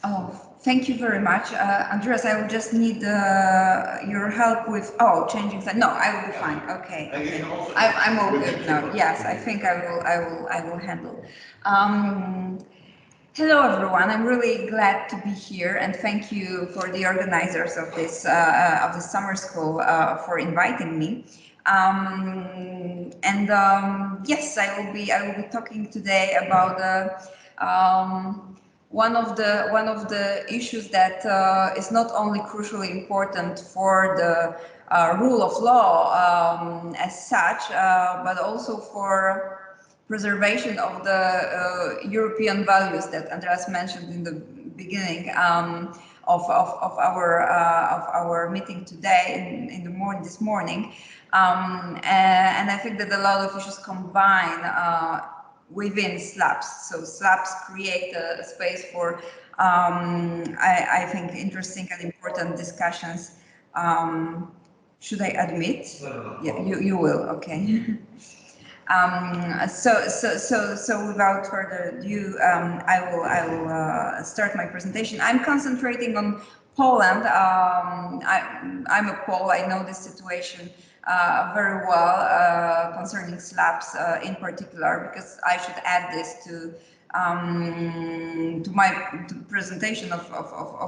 Oh, thank you very much, Andreas. I will just need your help with changing that. No, I will be fine. Okay, okay. I'm all good now. Yes, I think I will handle. Um, Hello, everyone. I'm really glad to be here, and thank you for the organizers of the summer school for inviting me. Yes, I will be talking today about one of the issues that is not only crucially important for the rule of law as such, but also for preservation of the European values that Andreas mentioned in the beginning of our meeting today in the morning this morning, and I think that a lot of issues combine within SLAPPs. So SLAPPs create a space for I think interesting and important discussions. Should I admit? Yeah, you will. Okay. So without further ado, I will start my presentation. I'm concentrating on Poland. I'm a Pole. I know this situation very well concerning SLAPPs in particular, because I should add this to my presentation of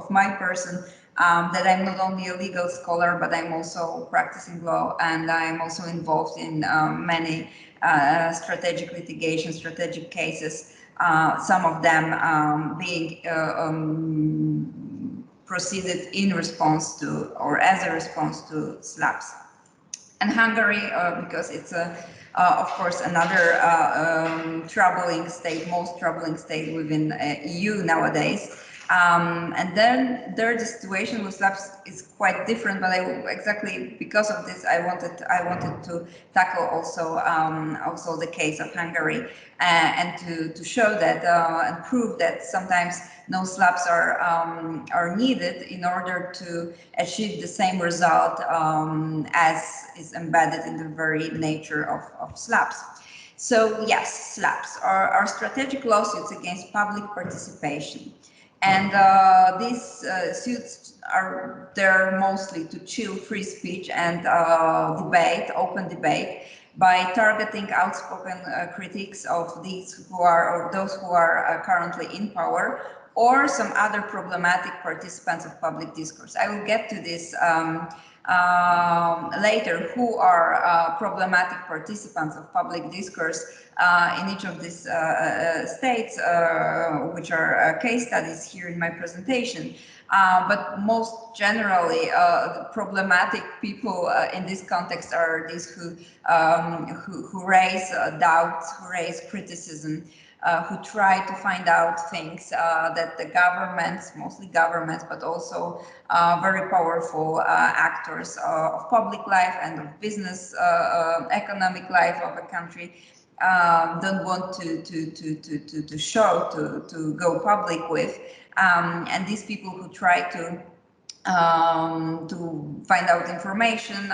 my person, that I'm not only a legal scholar, but I'm also practicing law, and I'm also involved in many strategic litigation, strategic cases, some of them being proceeded in response to or as a response to SLAPPs. And Hungary, because it's of course another troubling state, most troubling state within EU nowadays. And then there the situation with SLAPPs is quite different, but exactly because of this I wanted to tackle also the case of Hungary, and to show that and prove that sometimes no SLAPPs are needed in order to achieve the same result as is embedded in the very nature of SLAPPs. So yes, SLAPPs are strategic lawsuits against public participation. And these suits are there mostly to chill free speech and debate, open debate, by targeting outspoken critics of these who are, or those who are currently in power, or some other problematic participants of public discourse. I will get to this later, who are problematic participants of public discourse in each of these states, which are case studies here in my presentation. But most generally, the problematic people in this context are these who raise doubts, who raise criticism, who try to find out things that the governments, mostly governments, but also very powerful actors of public life and of business, economic life of a country don't want to show, to go public with. And these people who try to find out information,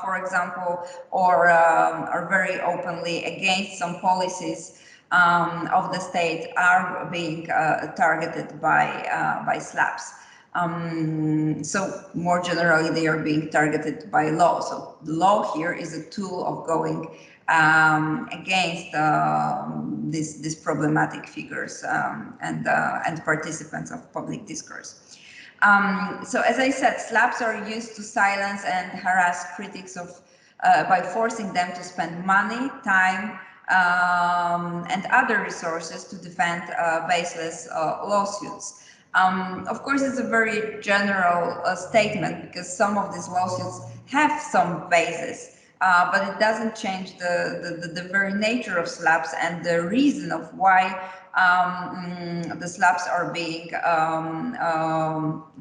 for example, or are very openly against some policies of the state, are being targeted by SLAPPs. So more generally, they are being targeted by law. So the law here is a tool of going against these problematic figures and participants of public discourse. So as I said, SLAPPs are used to silence and harass critics of by forcing them to spend money, time, and other resources to defend baseless lawsuits. Of course, it's a very general statement, because some of these lawsuits have some basis, but it doesn't change the very nature of SLAPPs and the reason of why the SLAPPs are being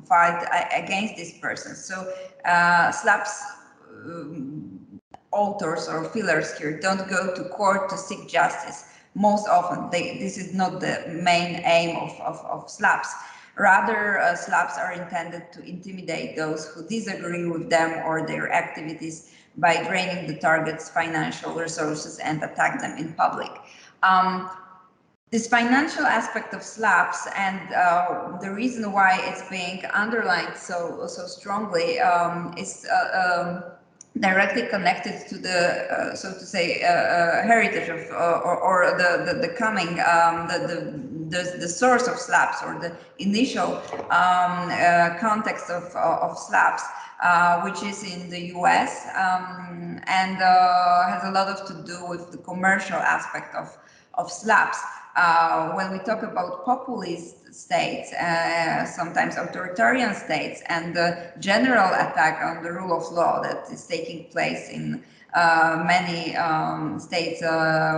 filed against these persons. So SLAPPs authors or fillers here don't go to court to seek justice. Most often, this is not the main aim of SLAPPs. Rather, SLAPPs are intended to intimidate those who disagree with them or their activities by draining the target's financial resources and attack them in public. this financial aspect of SLAPPs and the reason why it's being underlined so strongly is directly connected to the so to say heritage of or the coming the source of SLAPPs, or the initial context of SLAPPs, which is in the US, and has a lot to do with the commercial aspect of SLAPPs. When we talk about populist states, sometimes authoritarian states, and the general attack on the rule of law that is taking place in many states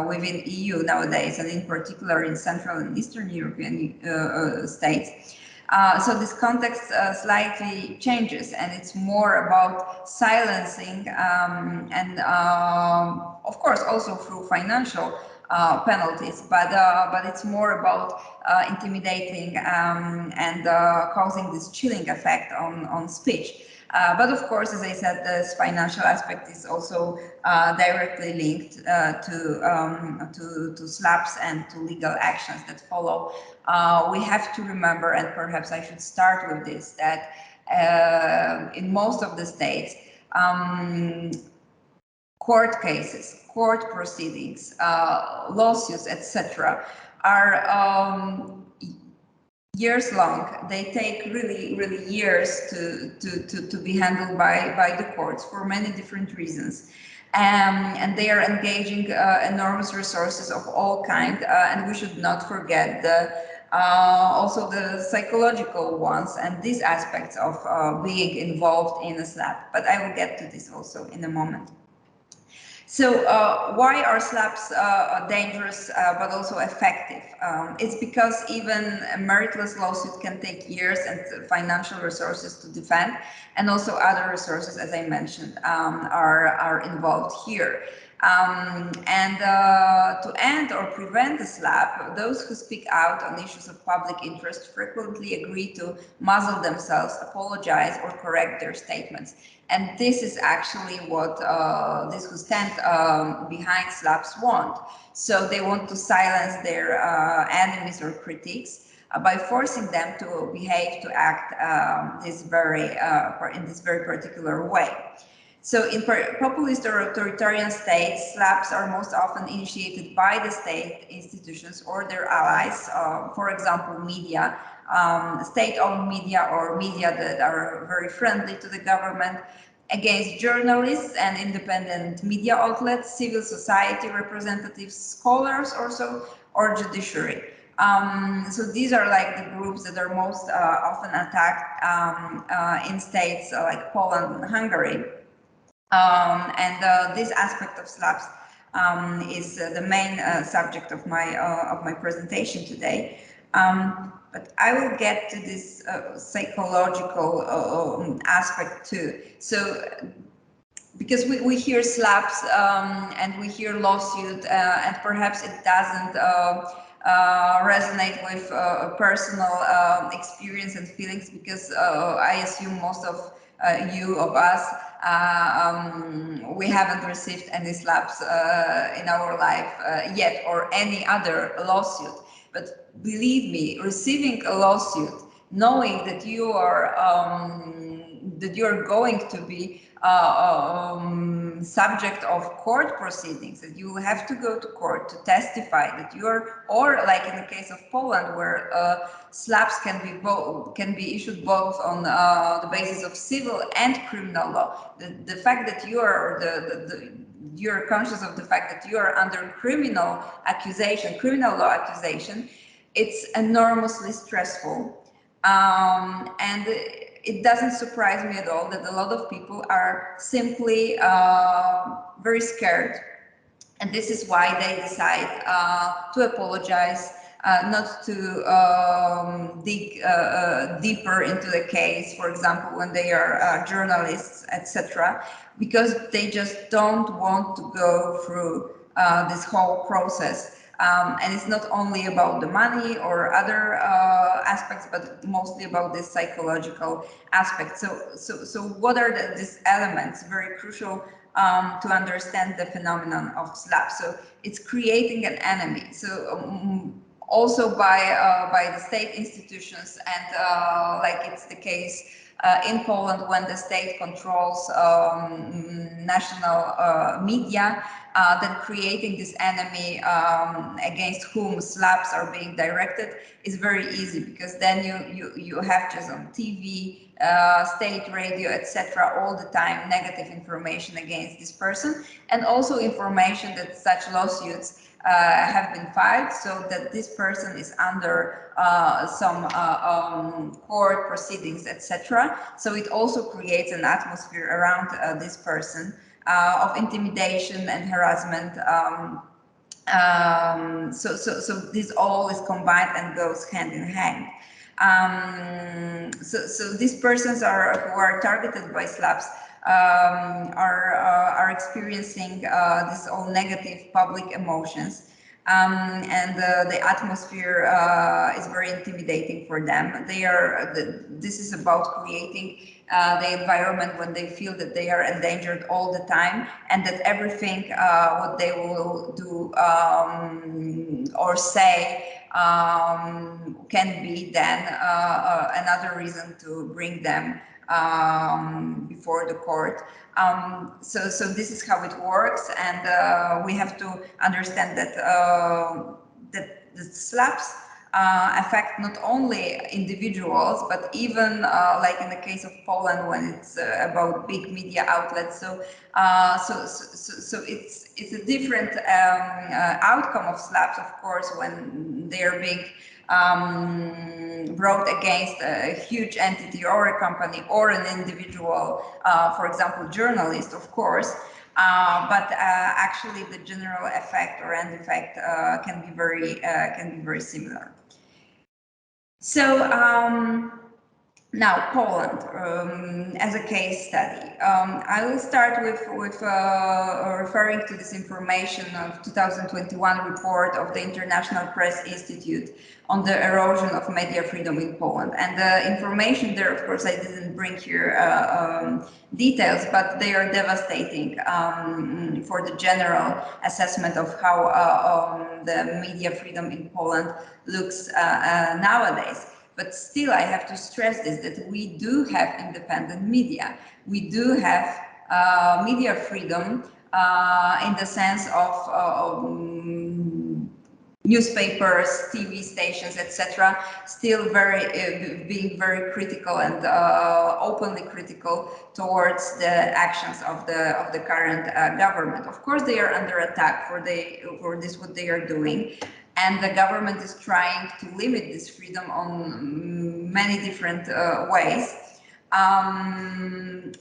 within EU nowadays, and in particular in Central and Eastern European states. So this context slightly changes, and it's more about silencing and of course also through financial penalties, but it's more about intimidating and causing this chilling effect on speech. But of course, as I said, this financial aspect is also directly linked to SLAPPs and to legal actions that follow. We have to remember, and perhaps I should start with this, that in most of the states, court cases, court proceedings, lawsuits, etc., are years long. They take really years to be handled by the courts for many different reasons. And they are engaging enormous resources of all kinds, and we should not forget also the psychological ones and these aspects of being involved in a SLAPP. But I will get to this also in a moment. So why are SLAPPs dangerous but also effective? It's because even a meritless lawsuit can take years and financial resources to defend, and also other resources, as I mentioned, are involved here. And to end or prevent the SLAPP, those who speak out on issues of public interest frequently agree to muzzle themselves, apologize, or correct their statements. And this is actually what these who stand behind SLAPPs want. So they want to silence their enemies or critics by forcing them to behave, to act in this very particular way. So in populist or authoritarian states, SLAPPs are most often initiated by the state institutions or their allies, for example, media, state-owned media or media that are very friendly to the government, against journalists and independent media outlets, civil society representatives, scholars also, or judiciary. So these are like the groups that are most often attacked in states like Poland and Hungary. And this aspect of SLAPPs is the main subject of my presentation today. But I will get to this psychological aspect too. So, because we hear SLAPPs and we hear lawsuit, and perhaps it doesn't resonate with personal experience and feelings, because I assume most of us, we haven't received any SLAPPs in our life yet, or any other lawsuit. But believe me, receiving a lawsuit, knowing that you are going to be subject of court proceedings, that you have to go to court to testify, that you are, or like in the case of Poland, where SLAPPs can be issued both on the basis of civil and criminal law. The fact that you are you're conscious of the fact that you are under criminal law accusation, it's enormously stressful. And it doesn't surprise me at all that a lot of people are simply very scared. And this is why they decide to apologize, not to dig deeper into the case, for example, when they are journalists, etc., because they just don't want to go through this whole process. And it's not only about the money or other aspects, but mostly about this psychological aspect. So what are these elements? Very crucial to understand the phenomenon of SLAPP. So it's creating an enemy. So also by the state institutions, and like it's the case in Poland when the state controls national media, then creating this enemy against whom slaps are being directed is very easy, because then you have just on TV, state radio, etc., all the time negative information against this person, and also information that such lawsuits have been filed, so that this person is under some court proceedings, etc. So it also creates an atmosphere around this person of intimidation and harassment. So this all is combined and goes hand in hand. So these persons who are targeted by SLAPPs are experiencing this all negative public emotions. And the atmosphere is very intimidating for them. This is about creating the environment when they feel that they are endangered all the time, and that everything what they will do or say can be then another reason to bring them before the court. So this is how it works, and we have to understand that that the SLAPPs affect not only individuals, but even like in the case of Poland, when it's about big media outlets. So it's a different outcome of SLAPPs, of course, when they are being brought against a huge entity or a company or an individual, for example, journalist, of course. But actually, the general effect or end effect can be very similar. So now Poland as a case study. I will start with referring to this information of 2021 report of the International Press Institute on the erosion of media freedom in Poland. And the information there, of course, I didn't bring here details, but they are devastating for the general assessment of how the media freedom in Poland looks nowadays. But still, I have to stress this, that we do have independent media. We do have media freedom in the sense of newspapers, TV stations, etc., still being very critical and openly critical towards the actions of the current government. Of course, they are under attack for this what they are doing, and the government is trying to limit this freedom on many different ways, and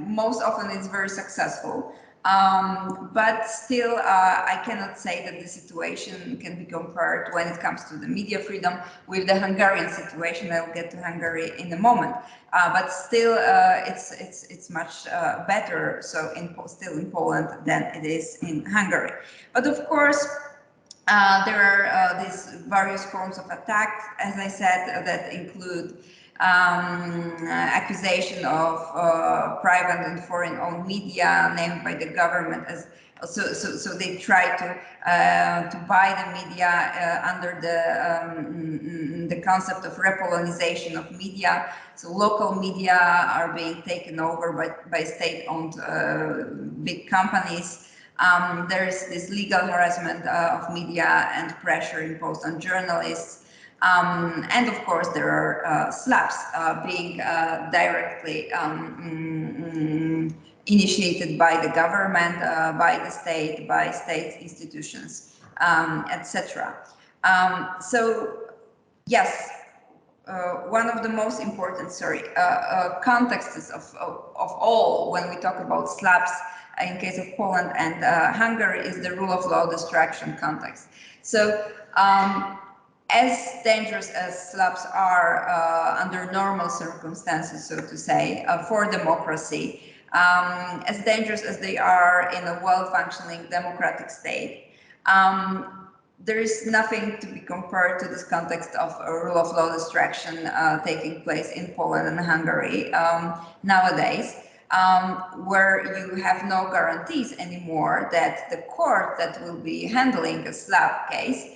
most often it's very successful. But still, I cannot say that the situation can be compared when it comes to the media freedom with the Hungarian situation. I'll get to Hungary in a moment. But still, it's much better. So still in Poland than it is in Hungary. But of course, there are these various forms of attack, as I said, that include accusation of private and foreign-owned media named by the government as so they try to buy the media under the concept of repolonization of media. So local media are being taken over by state-owned big companies. There's this legal harassment of media and pressure imposed on journalists. And of course, there are SLAPPs being directly initiated by the government, by the state, by state institutions, etc. So, yes, one of the most important, contexts of all when we talk about SLAPPs in case of Poland and Hungary is the rule of law destruction context. So, as dangerous as SLAPPs are under normal circumstances, so to say, for democracy, as dangerous as they are in a well-functioning democratic state, there is nothing to be compared to this context of a rule of law destruction taking place in Poland and Hungary nowadays, where you have no guarantees anymore that the court that will be handling a SLAPP case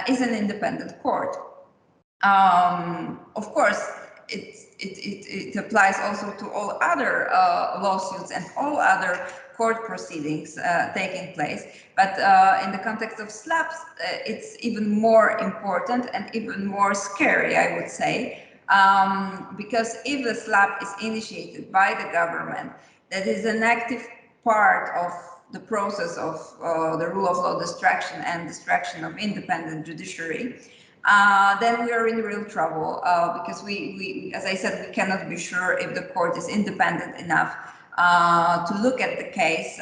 is an independent court. Of course, it applies also to all other lawsuits and all other court proceedings taking place. But in the context of SLAPPs, it's even more important and even more scary, I would say, because if the SLAPP is initiated by the government, that is an active part of the process of the rule of law destruction and destruction of independent judiciary, then we are in real trouble because we, as I said, we cannot be sure if the court is independent enough to look at the case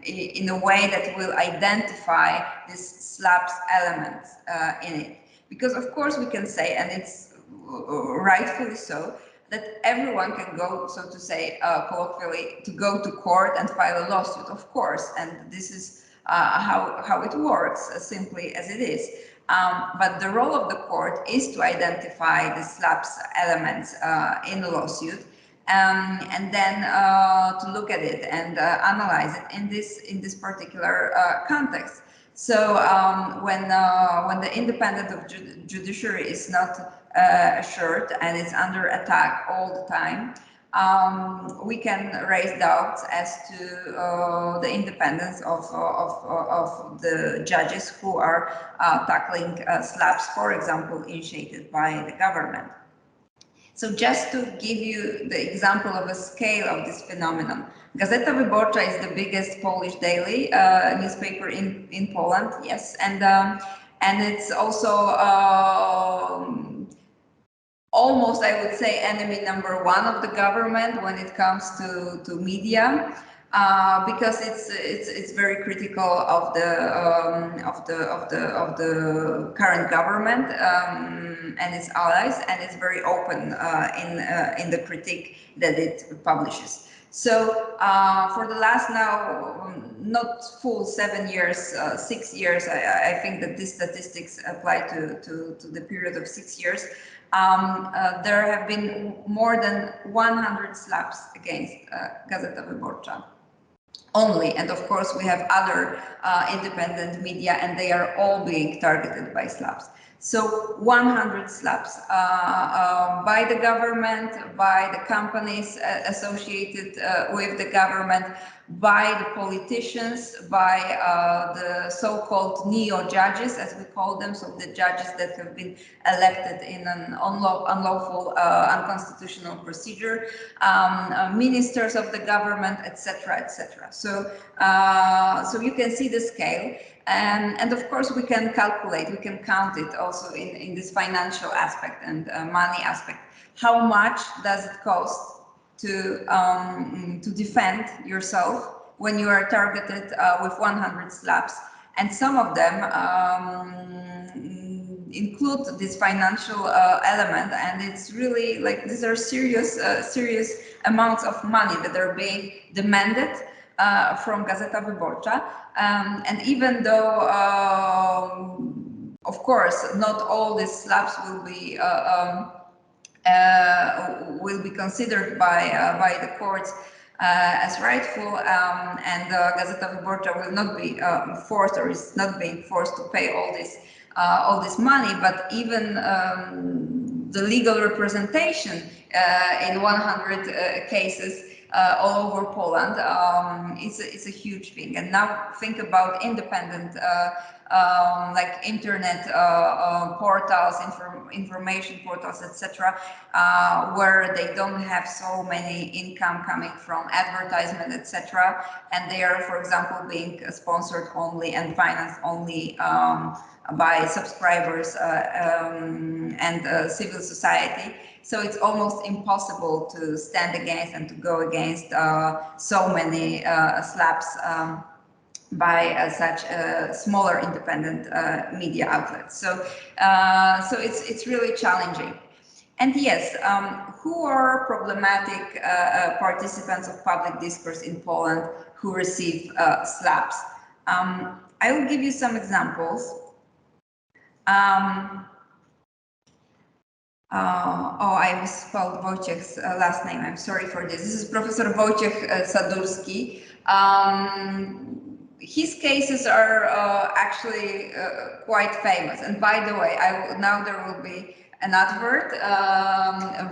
in a way that will identify this SLAPPs elements in it. Because of course we can say, and it's rightfully so, that everyone can go, so to say, colloquially, to go to court and file a lawsuit, of course, and this is how it works, simply as it is. But the role of the court is to identify the SLAPPs elements in the lawsuit, and then to look at it and analyze it in this particular context. So when the independence of judiciary is not assured and it's under attack all the time, we can raise doubts as to the independence of the judges who are tackling SLAPPs, for example, initiated by the government. So just to give you the example of a scale of this phenomenon, Gazeta Wyborcza is the biggest Polish daily newspaper in Poland, yes, and it's also almost, I would say, enemy number one of the government when it comes to media, because it's very critical of the current government and its allies, and it's very open in the critique that it publishes. So for the last now, not full 7 years, 6 years, I think that these statistics apply to the period of 6 years. There have been more than 100 SLAPPs against Gazeta Wyborcza only, and of course we have other independent media, and they are all being targeted by SLAPPs. So 100 SLAPPs by the government, by the companies associated with the government, by the politicians, by the so-called neo-judges, as we call them, so the judges that have been elected in an unlawful, unconstitutional procedure, ministers of the government, etc., etc. So, so you can see the scale. And of course, we can calculate, we can count it also in this financial aspect and money aspect. How much does it cost to defend yourself when you are targeted with 100 SLAPPs? And some of them include this financial element, and it's really like these are serious amounts of money that are being demanded from Gazeta Wyborcza, and even though, of course, not all these SLAPPs will be considered by the courts as rightful, and Gazeta Wyborcza will not be forced, or is not being forced to pay all this money. But even the legal representation in 100 cases all over Poland, it's a huge thing. And now think about independent like internet portals, information portals, etc., where they don't have so many income coming from advertisement, etc., and they are, for example, being sponsored only and financed only by subscribers and civil society. So it's almost impossible to stand against and to go against so many SLAPPs by such smaller independent media outlets. So, so it's really challenging. And yes, who are problematic participants of public discourse in Poland who receive SLAPPs? I will give you some examples. I misspelled Wojciech's last name. I'm sorry for this. This is Professor Wojciech Sadurski. his cases are actually quite famous. And by the way, now there will be an advert.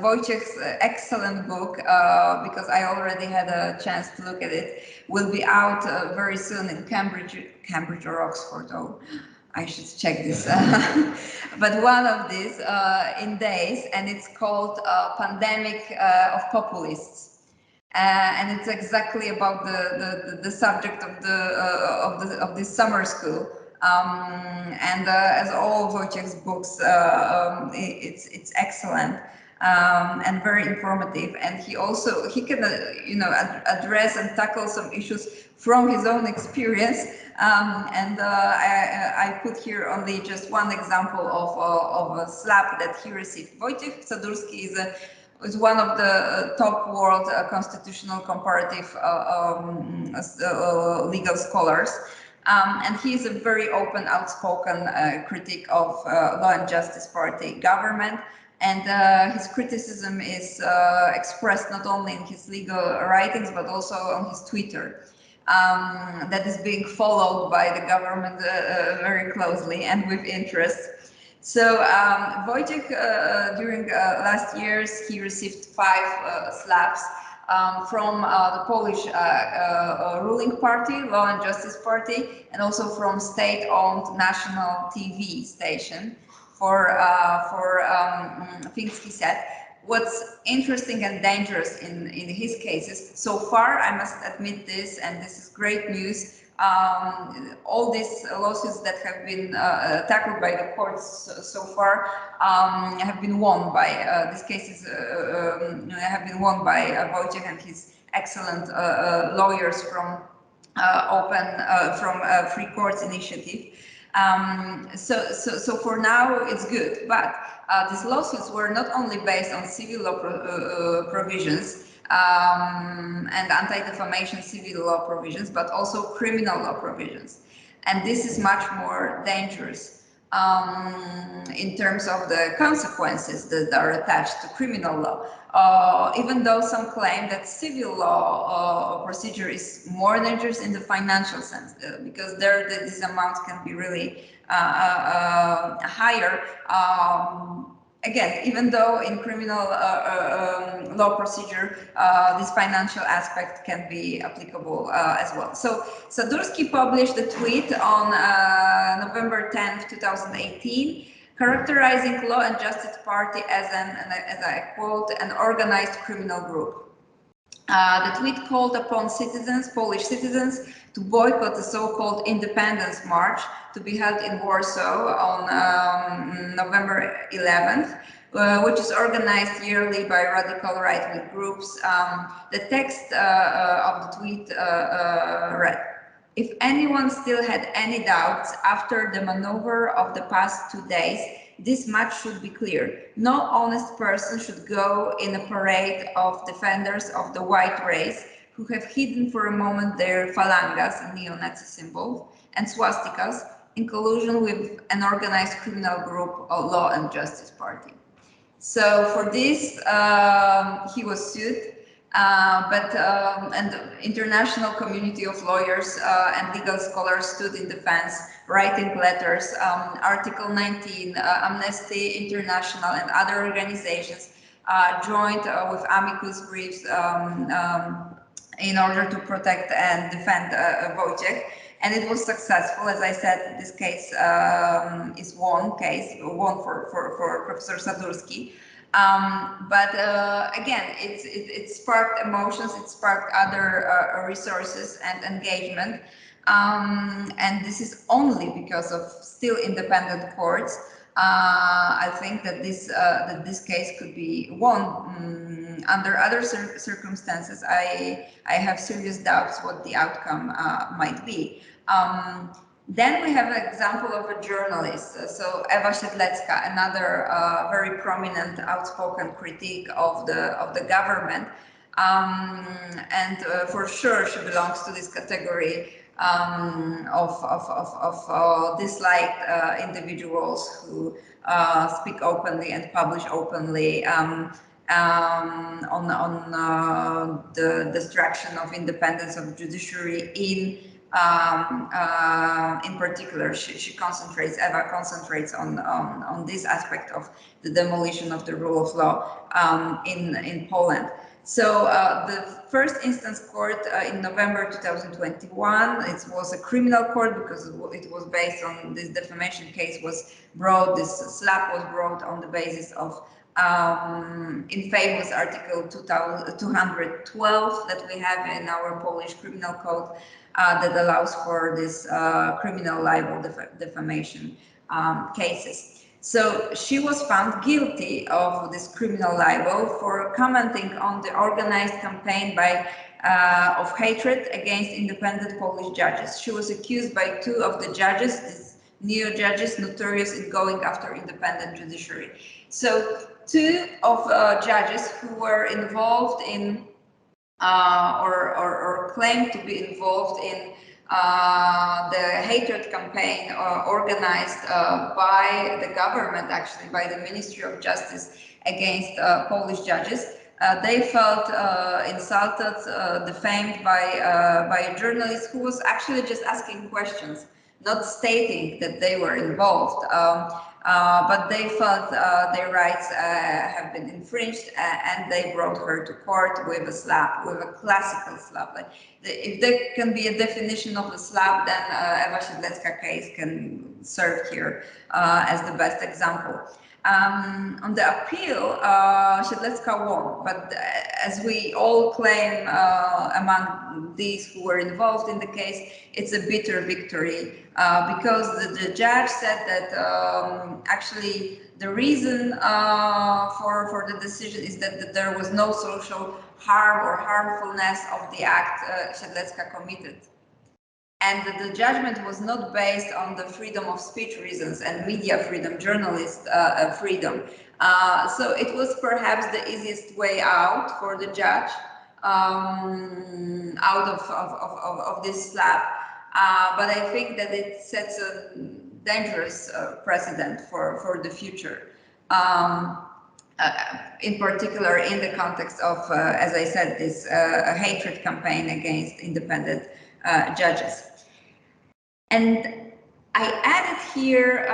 Wojciech's excellent book, because I already had a chance to look at it, will be out very soon in Cambridge or Oxford. Oh, I should check this. But one of these in days, and it's called Pandemic of Populists. And it's exactly about the subject of this summer school. And as all Wojciech's books, it's excellent and very informative. And he can address and tackle some issues from his own experience. I put here only just one example of a slap that he received. Wojciech Sadurski is one of the top world constitutional comparative legal scholars. And he is a very open, outspoken critic of Law and Justice Party government. And his criticism is expressed not only in his legal writings, but also on his Twitter. That is being followed by the government very closely and with interest. So Wojciech, during last years, he received 5 slaps from the Polish ruling party, Law and Justice Party, and also from state-owned national TV station for things he said. What's interesting and dangerous in his cases, so far, I must admit this, and this is great news, all these lawsuits that have been tackled by the courts so far have been won by, these cases have been won by Wojciech and his excellent lawyers from Free Courts Initiative. So for now it's good, but these lawsuits were not only based on civil law provisions and anti-defamation civil law provisions, but also criminal law provisions. And this is much more dangerous in terms of the consequences that are attached to criminal law. Even though some claim that civil law procedure is more dangerous in the financial sense, because there these amounts can be really higher. Again, even though in criminal law procedure, this financial aspect can be applicable as well. So Sadurski published a tweet on November 10th, 2018, characterizing Law and Justice Party as I quote, an organized criminal group. The tweet called upon Polish citizens, to boycott the so-called Independence March to be held in Warsaw on November 11th, which is organized yearly by radical right-wing groups. The text of the tweet read, "If anyone still had any doubts after the maneuver of the past 2 days, this much should be clear. No honest person should go in a parade of defenders of the white race who have hidden for a moment their falangas, a neo-Nazi symbol, and swastikas in collusion with an organized criminal group, Law and Justice Party." So for this, he was sued. And the international community of lawyers and legal scholars stood in defense, writing letters. Article 19, Amnesty International and other organizations joined with amicus briefs in order to protect and defend Wojciech. And it was successful. As I said, this case is won for Professor Sadurski. But again, it sparked emotions, it sparked other resources and engagement. And this is only because of still independent courts. I think that this case could be won. Under other circumstances, I have serious doubts what the outcome might be. Then we have an example of a journalist, so Ewa Siedlecka, another very prominent, outspoken critic of the government, and for sure she belongs to this category of disliked individuals who speak openly and publish openly on the destruction of independence of judiciary in In particular, Eva concentrates on this aspect of the demolition of the rule of law in Poland. So the first instance court in November 2021, it was a criminal court because it was based on this defamation case was brought, this SLAPP was brought on the basis of in famous Article 212 that we have in our Polish criminal code that allows for this criminal libel defamation cases. So she was found guilty of this criminal libel for commenting on the organized campaign of hatred against independent Polish judges. She was accused by two of the judges, these neo-judges notorious in going after independent judiciary. So two of judges who were involved in or claimed to be involved in the hatred campaign organized by the government, actually by the Ministry of Justice against Polish judges. They felt insulted, defamed by a journalist who was actually just asking questions, not stating that they were involved. But they felt their rights have been infringed, and they brought her to court with a SLAPP, with a classical SLAPP. Like if there can be a definition of a SLAPP, then Ewa Siedlecka case can serve here as the best example. On the appeal, Siedlecka won, but as we all claim among these who were involved in the case, it's a bitter victory because the judge said that actually the reason for the decision is that there was no social harm or harmfulness of the act Siedlecka committed. And the judgment was not based on the freedom of speech reasons and media freedom, journalist freedom. So it was perhaps the easiest way out for the judge out of this SLAPP. But I think that it sets a dangerous precedent for the future. In particular, in the context of, as I said, this hatred campaign against independent judges. And I added here,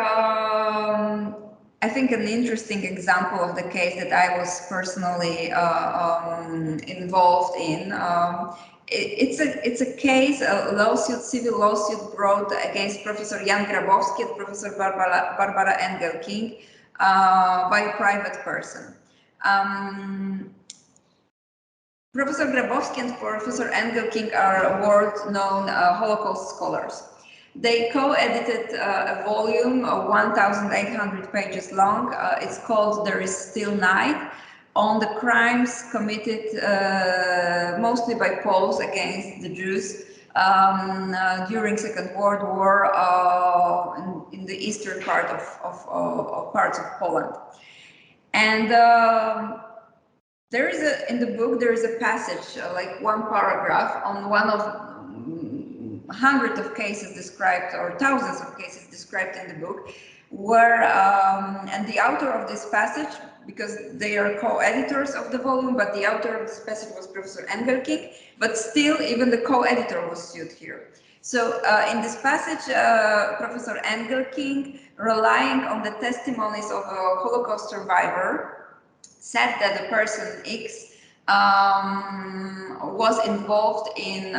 I think, an interesting example of the case that I was personally involved in. It's a case, a lawsuit, civil lawsuit brought against Professor Jan Grabowski and Professor Barbara Engelking by a private person. Professor Grabowski and Professor Engelking are world-known Holocaust scholars. They co-edited a volume, 1,800 pages long. It's called There Is Still Night, on the crimes committed mostly by Poles against the Jews during Second World War in the eastern part of parts of Poland. And there is in the book, there is a passage, like one paragraph on one of hundreds of cases described, or thousands of cases described in the book, where, and the author of this passage, because they are co-editors of the volume, but the author of this passage was Professor Engelking, but still even the co-editor was sued here. So in this passage, Professor Engelking, relying on the testimonies of a Holocaust survivor, said that the person X was involved in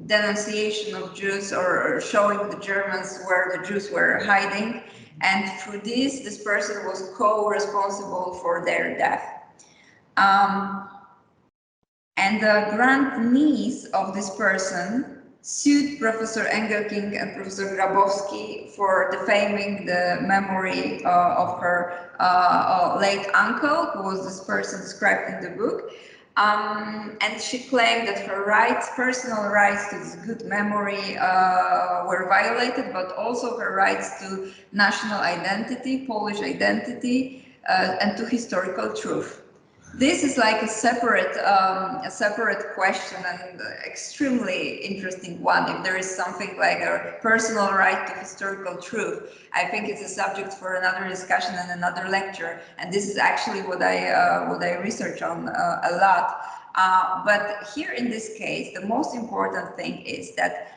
denunciation of Jews, or showing the Germans where the Jews were hiding, and through this person was co-responsible for their death. And the grandniece of this person sued Professor Engelking and Professor Grabowski for defaming the memory of her late uncle, who was this person described in the book. And she claimed that her rights, personal rights to this good memory were violated, but also her rights to national identity, Polish identity, and to historical truth. This is like a separate question and extremely interesting one. If there is something like a personal right to historical truth, I think it's a subject for another discussion and another lecture. And this is actually what I research on a lot. But here in this case, the most important thing is that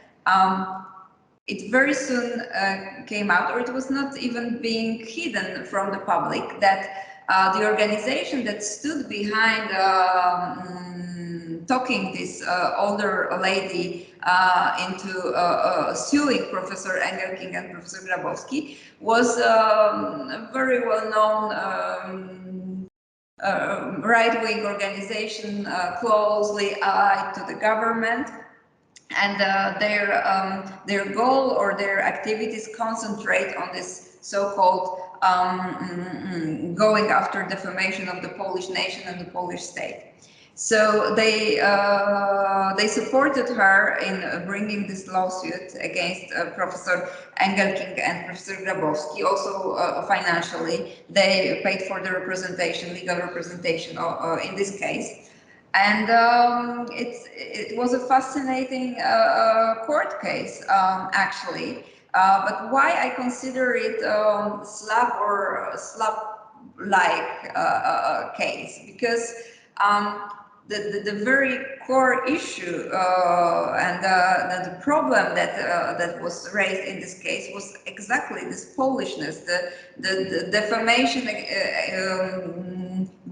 it very soon came out, or it was not even being hidden from the public, that the organization that stood behind talking this older lady into suing Professor Engelking and Professor Grabowski was a very well-known right-wing organization closely allied to the government. And their goal or their activities concentrate on this so-called going after defamation of the Polish nation and the Polish state. So they supported her in bringing this lawsuit against Professor Engelking and Professor Grabowski. Also financially, they paid for the representation, legal representation in this case. And it was a fascinating court case, actually. But why I consider it SLAPP or SLAPP-like case? Because the very core issue and the problem that was raised in this case was exactly this Polishness, the defamation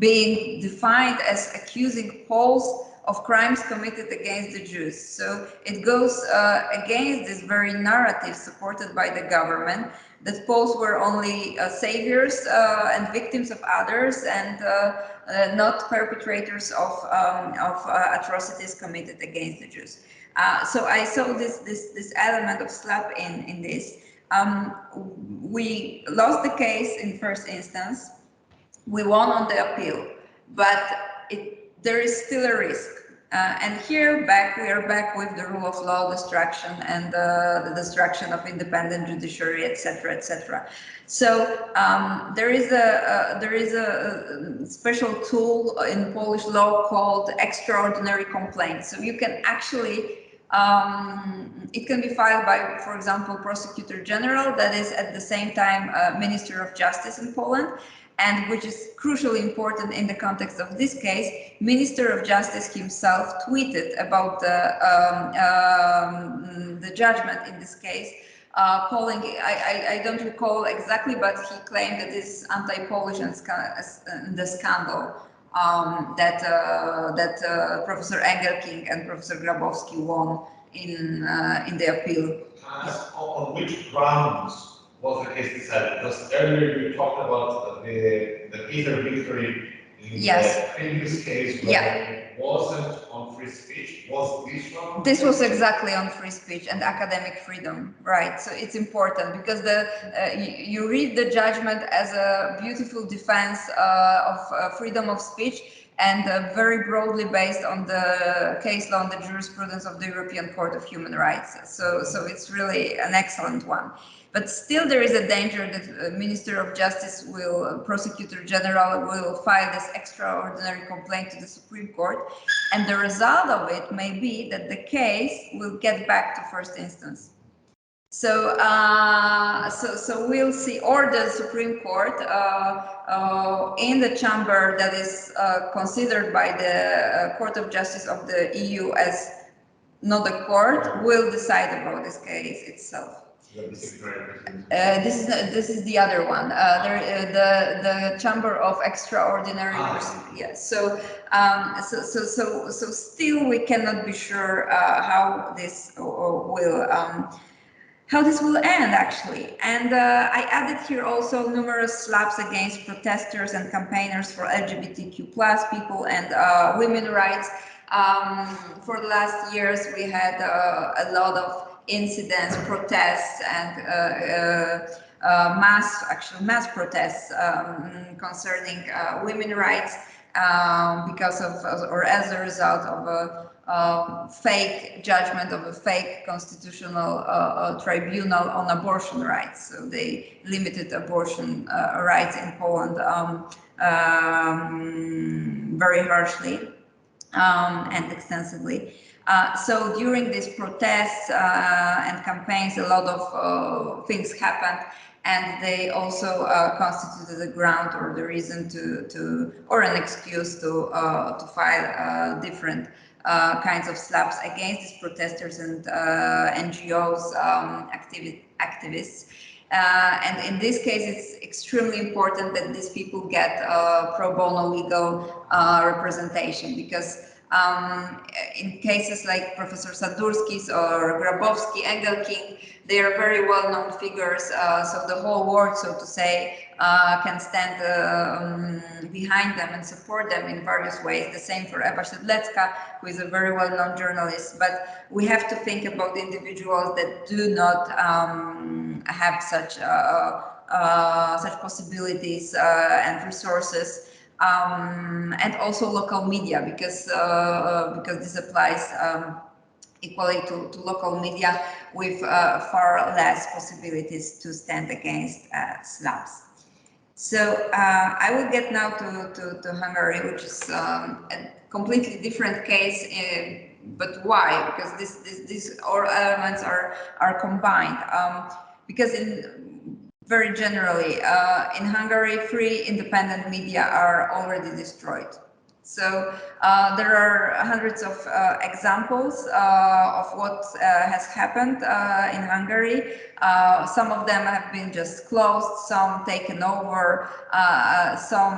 being defined as accusing Poles of crimes committed against the Jews. So it goes against this very narrative supported by the government that Poles were only saviors and victims of others and not perpetrators of atrocities committed against the Jews. So I saw this element of SLAPP in this. We lost the case in first instance. We won on the appeal, but there is still a risk. And here we are back with the rule of law destruction and the destruction of independent judiciary, etc., etc. So there is a special tool in Polish law called extraordinary complaint. So you can actually it can be filed by, for example, Prosecutor General, that is at the same time Minister of Justice in Poland. And which is crucially important in the context of this case, Minister of Justice himself tweeted about the judgment in this case, calling, I don't recall exactly, but he claimed that this is anti-Polish and the scandal that Professor Engelking and Professor Grabowski won in the appeal. On which grounds was the case decided? Because earlier you talked about the Peter victory in the previous case, where it wasn't on free speech. Was this one? This was exactly on free speech and academic freedom, right? So it's important because you read the judgment as a beautiful defense of freedom of speech and very broadly based on the case law and the jurisprudence of the European Court of Human Rights. So it's really an excellent one. But still there is a danger that Minister of Justice Prosecutor General will file this extraordinary complaint to the Supreme Court. And the result of it may be that the case will get back to first instance. So we'll see, or the Supreme Court in the chamber that is considered by the Court of Justice of the EU as not a court will decide about this case itself. This is the other one. The Chamber of Extraordinary. Yes. So still we cannot be sure how this will end actually. And I added here also numerous SLAPPs against protesters and campaigners for LGBTQ+ people and women's rights. For the last years, we had a lot of incidents, protests, and mass protests concerning women's rights. because of, or as a result of a fake judgment of a fake constitutional tribunal on abortion rights. So they limited abortion rights in Poland very harshly and extensively. So during these protests and campaigns, a lot of things happened, and they also constituted the ground or the reason or an excuse to file different kinds of SLAPPs against these protesters and NGOs, activists. And in this case, it's extremely important that these people get pro bono legal representation, because in cases like Professor Sadurski's or Grabowski, Engelking, they are very well-known figures, so the whole world, so to say, can stand behind them and support them in various ways. The same for Ewa Siedlecka, who is a very well-known journalist. But we have to think about the individuals that do not have such possibilities and resources. And also local media, because this applies equally to local media with far less possibilities to stand against SLAPPs. So I will get now to Hungary, which is a completely different case. But why? Because these all elements are combined. Because very generally, in Hungary, free independent media are already destroyed. So there are hundreds of examples of what has happened in Hungary. Some of them have been just closed, some taken over, some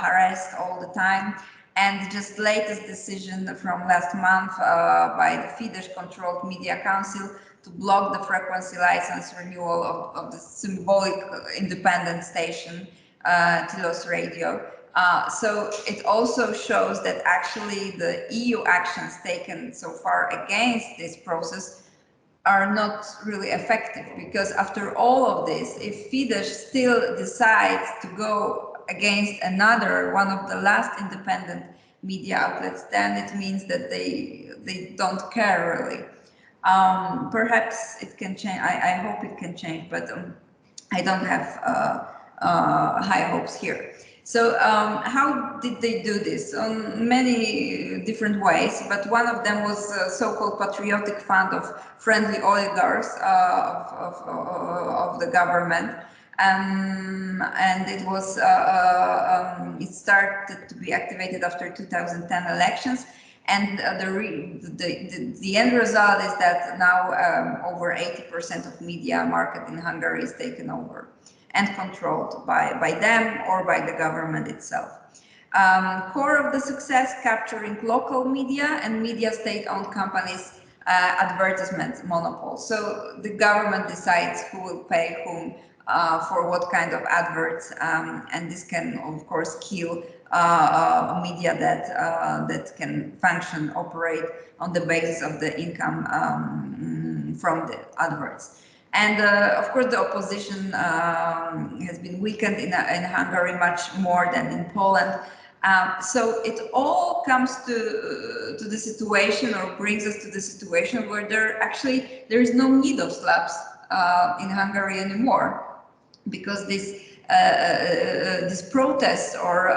harassed all the time. And just latest decision from last month by the Fidesz-controlled Media Council to block the frequency license renewal of the symbolic independent station, Tilos Radio. So it also shows that actually the EU actions taken so far against this process are not really effective, because after all of this, if Fidesz still decides to go against one of the last independent media outlets, then it means that they don't care really. Perhaps it can change. I hope it can change, but I don't have high hopes here. So how did they do this? On many different ways, but one of them was a so-called patriotic fund of friendly oligarchs of the government. And it was it started to be activated after 2010 elections. And the end result is that now over 80% of media market in Hungary is taken over and controlled by them or by the government itself. Core of the success, capturing local media and media state-owned companies' advertisement monopoly. So the government decides who will pay whom for what kind of adverts, and this can, of course, kill media that can function, operate on the basis of the income from the adverts. And of course, the opposition has been weakened in Hungary much more than in Poland. So it all comes to the situation, or brings us to the situation where there is no need of SLAPPs in Hungary anymore, because this protest or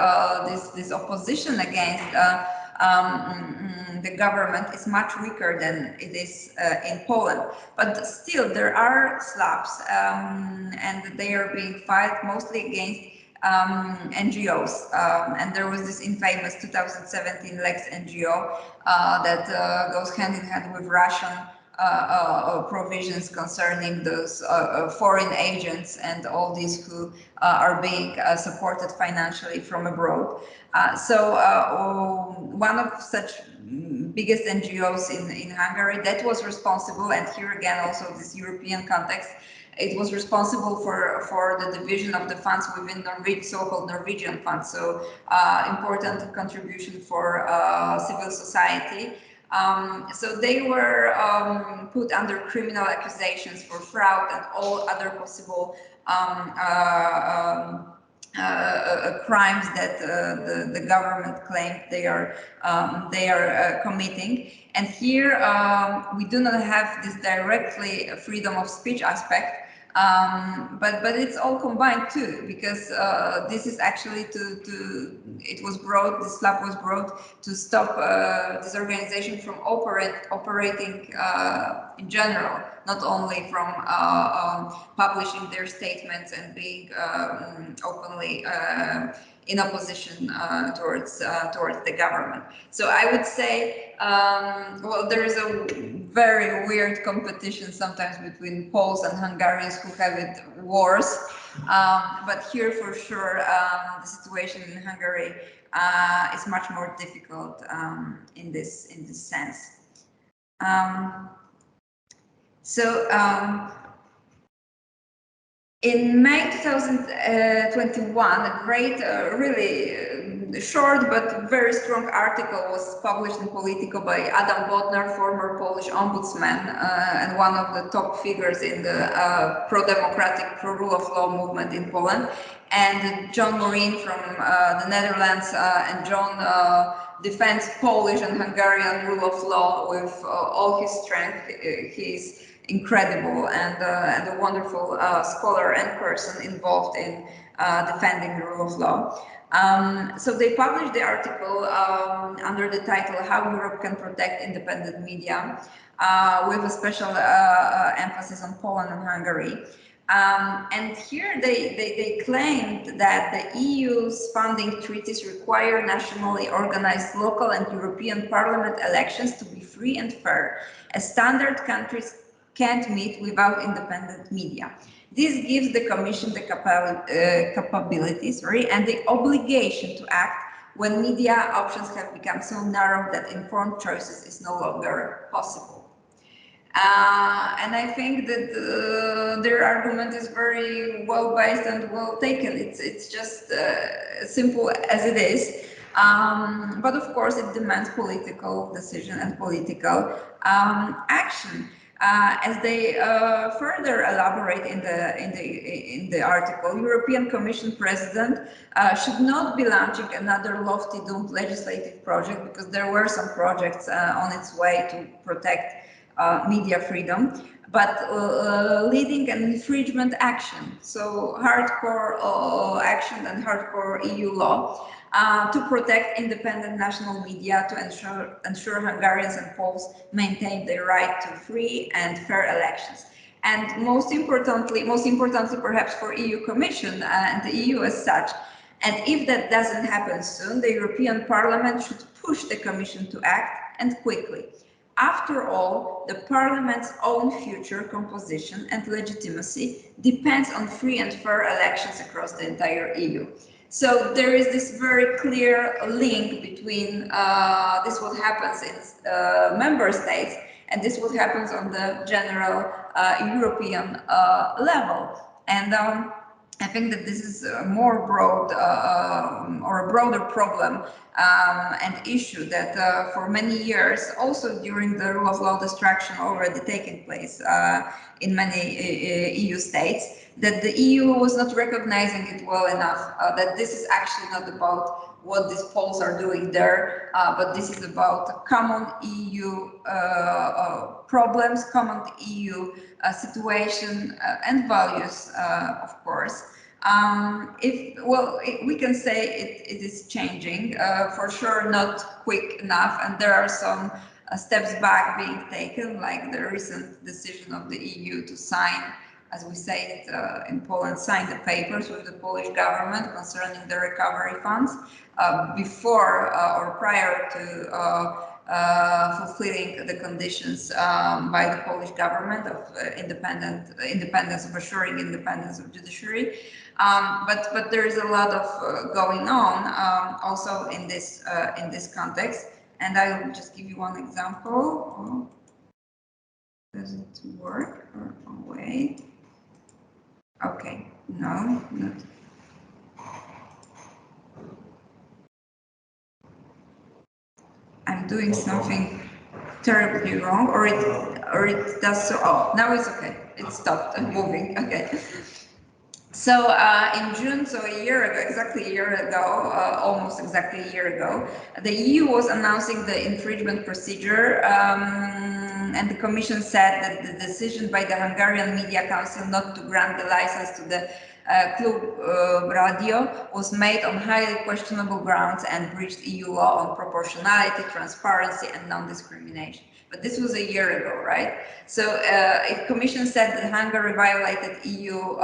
this opposition against the government is much weaker than it is in Poland. But still, there are SLAPPs, and they are being filed mostly against NGOs. And there was this infamous 2017 Lex NGO that goes hand in hand with Russian provisions concerning those foreign agents and all these who are being supported financially from abroad. So one of such biggest NGOs in Hungary that was responsible, and here again also this European context, it was responsible for the division of the funds within so-called Norwegian funds. So important contribution for civil society. So they were put under criminal accusations for fraud and all other possible crimes that the government claimed they are committing. And here we do not have this directly freedom of speech aspect. But it's all combined too, because this is actually this SLAPP was brought to stop this organization from operating in general, not only from publishing their statements and being openly in opposition towards the government. So I would say, well, there is a very weird competition sometimes between Poles and Hungarians who have it worse. But here, for sure, the situation in Hungary is much more difficult in this sense. In May 2021, a great, really short but very strong article was published in Politico by Adam Bodnar, former Polish ombudsman and one of the top figures in the pro-democratic, pro-rule of law movement in Poland, and John Morin from the Netherlands, and John defends Polish and Hungarian rule of law with all his strength. He's incredible and a wonderful scholar and person involved in defending the rule of law. So they published the article under the title "How Europe Can Protect Independent Media," with a special emphasis on Poland and Hungary. And here they claimed that the EU's funding treaties require nationally organized local and European Parliament elections to be free and fair, as standard countries can't meet without independent media. This gives the Commission the capabilities and the obligation to act when media options have become so narrow that informed choices is no longer possible. And I think that their argument is very well based and well taken. It's just simple as it is. But of course, it demands political decision and political action. As they further elaborate in the article, European Commission President should not be launching another lofty doomed legislative project, because there were some projects on its way to protect media freedom, but leading an infringement action, so hardcore action and hardcore EU law to protect independent national media, to ensure Hungarians and Poles maintain their right to free and fair elections. And most importantly perhaps for EU Commission and the EU as such, and if that doesn't happen soon, the European Parliament should push the Commission to act, and quickly. After all, the Parliament's own future composition and legitimacy depends on free and fair elections across the entire EU. So there is this very clear link between this what happens in member states and this what happens on the general European level. And I think that this is a more broad or a broader problem and issue that for many years, also during the rule of law destruction already taking place in many EU states, that the EU was not recognizing it well enough, that this is actually not about what these Poles are doing there, but this is about common EU problems, common EU situation and values, of course. We can say it is changing, for sure not quick enough, and there are some steps back being taken, like the recent decision of the EU to sign, as we say it in Poland, sign the papers with the Polish government concerning the recovery funds before or prior to fulfilling the conditions by the Polish government of independence, of assuring independence of judiciary. But there is a lot of going on also in this context, and I will just give you one example. Does it work? Or wait. Okay, no, not. I'm doing something terribly wrong, or it does so. Oh, now it's okay. It stopped moving. Okay. So in June, so a year ago, exactly a year ago, almost exactly a year ago, the EU was announcing the infringement procedure, and the Commission said that the decision by the Hungarian Media Council not to grant the license to the Club Radio was made on highly questionable grounds and breached EU law on proportionality, transparency, and non-discrimination. But this was a year ago, right? So the Commission said that Hungary violated EU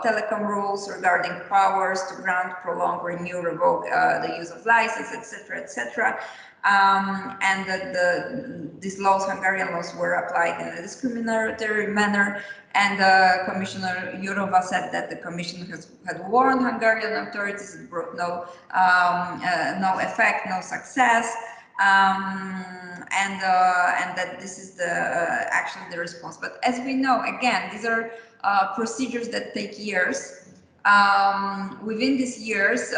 telecom rules regarding powers to grant, prolong, renew, revoke the use of license, etc., etc. And that these laws, Hungarian laws, were applied in a discriminatory manner. And Commissioner Jourova said that the Commission had warned Hungarian authorities. It brought no effect, no success. And that this is actually the response. But as we know, again, these are procedures that take years. Within these years,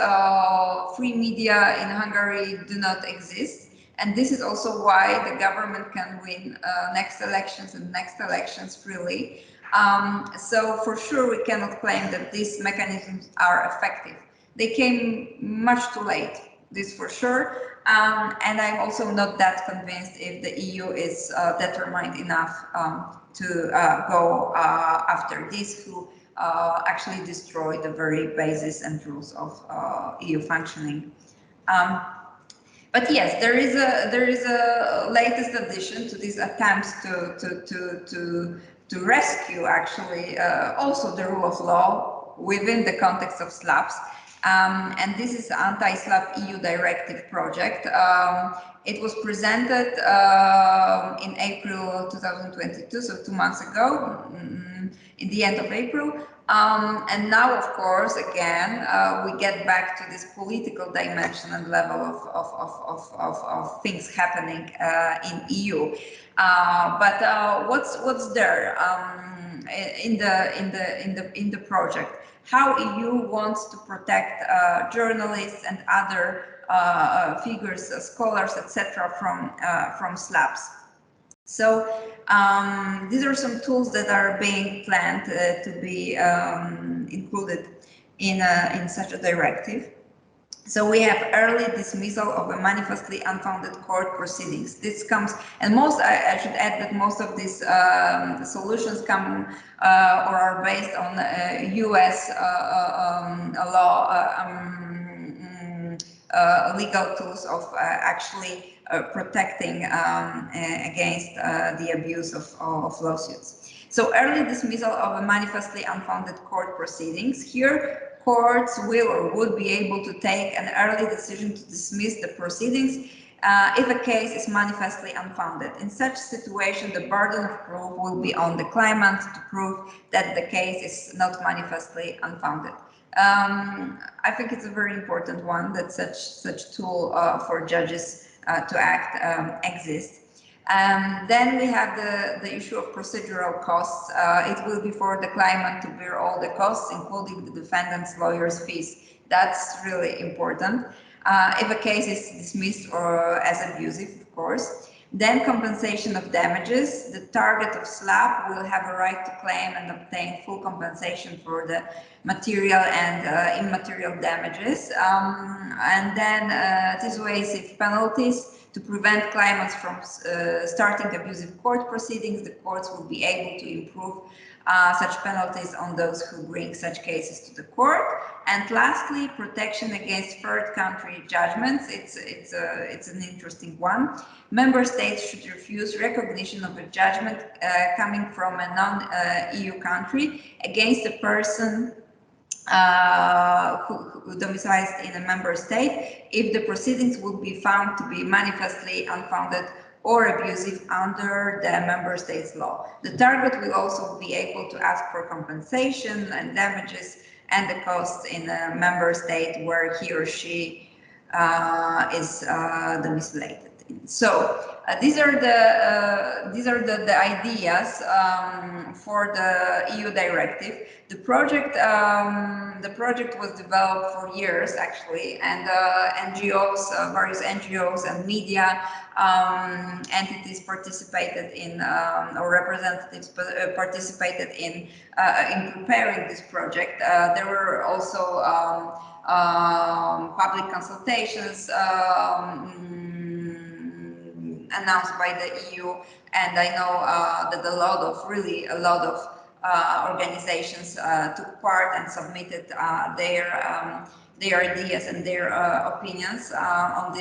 free media in Hungary do not exist. And this is also why the government can win next elections and next elections freely. So for sure, we cannot claim that these mechanisms are effective. They came much too late, this for sure. And I'm also not that convinced if the EU is determined enough to go after this, who actually destroy the very basis and rules of EU functioning. But yes, there is a latest addition to these attempts to rescue actually also the rule of law within the context of SLAPPs. And this is the anti-SLAPP EU directive project. It was presented in April 2022, so 2 months ago, in the end of April. And now, of course, again, we get back to this political dimension and level of things happening in EU. But what's there in the project? How EU wants to protect journalists and other figures, scholars, etc., from SLAPPs. So these are some tools that are being planned to be included in such a directive. So we have early dismissal of a manifestly unfounded court proceedings. This comes, and I should add that most of these solutions come or are based on US law, legal tools of actually protecting against the abuse of lawsuits. So early dismissal of a manifestly unfounded court proceedings. Here, courts will or would be able to take an early decision to dismiss the proceedings if a case is manifestly unfounded. In such situation, the burden of proof will be on the claimant to prove that the case is not manifestly unfounded. I think it's a very important one that such tool for judges to act exists. Then we have the issue of procedural costs. It will be for the claimant to bear all the costs, including the defendant's lawyer's fees. That's really important. If a case is dismissed or as abusive, of course. Then compensation of damages. The target of SLAPP will have a right to claim and obtain full compensation for the material and immaterial damages. And then dissuasive penalties. To prevent claimants from starting abusive court proceedings, the courts will be able to improve such penalties on those who bring such cases to the court. And lastly, protection against third country judgments. It's an interesting one. Member states should refuse recognition of a judgment coming from a non-EU country against a person who domiciles in a member state if the proceedings would be found to be manifestly unfounded or abusive under the member state's law. The target will also be able to ask for compensation and damages and the costs in a member state where he or she is domiciliated. So these are the ideas for the EU directive. The project was developed for years actually, and NGOs, various NGOs and media entities participated in, or representatives participated in preparing this project. There were also public consultations announced by the EU, and I know that a lot of organizations took part and submitted their ideas and their opinions on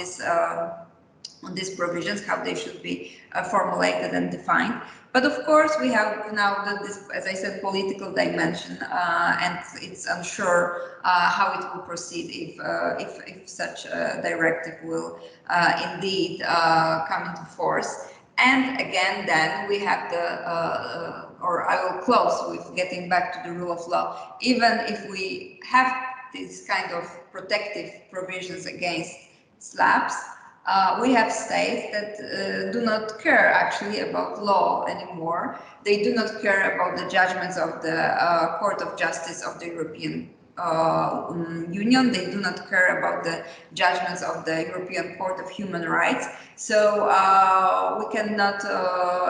these provisions, how they should be formulated and defined. But of course, we have now this, as I said, political dimension, and it's unsure how it will proceed if such a directive will indeed come into force. And again, then we have or I will close with getting back to the rule of law. Even if we have these kind of protective provisions against SLAPPs, we have states that do not care actually about law anymore. They do not care about the judgments of the Court of Justice of the European Union. They do not care about the judgments of the European Court of Human Rights. So we cannot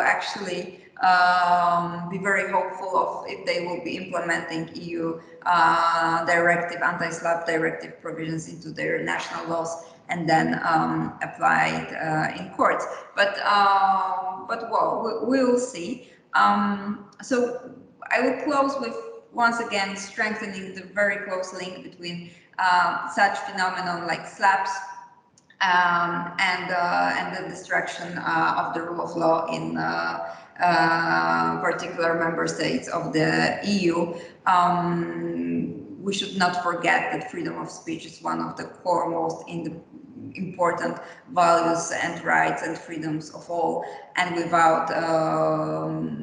actually be very hopeful of if they will be implementing EU directive, anti-SLAPP directive provisions into their national laws and then apply it in courts. But well, we will see. So I will close with once again strengthening the very close link between such phenomenon like SLAPPs and the destruction of the rule of law in particular member states of the EU. We should not forget that freedom of speech is one of the core most important values and rights and freedoms of all, and without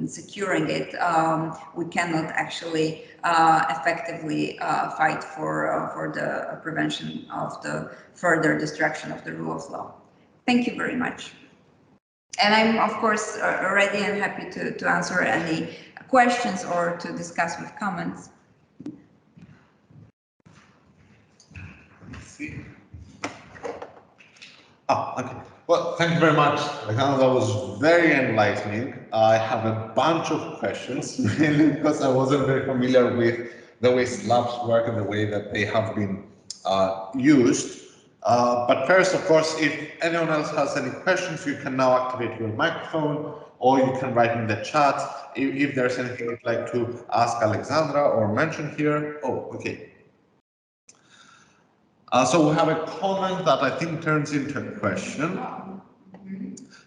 securing it, we cannot actually effectively fight for the prevention of the further destruction of the rule of law. Thank you very much. And I'm, of course, ready and happy to answer any questions or to discuss with comments. Let's see. Oh, okay. Well, thank you very much, Aleksandra. That was very enlightening. I have a bunch of questions, mainly because I wasn't very familiar with the way SLAPPs work and the way that they have been used. But first, of course, if anyone else has any questions, you can now activate your microphone, or you can write in the chat if there's anything you'd like to ask Aleksandra or mention here. Oh, okay. So we have a comment that I think turns into a question.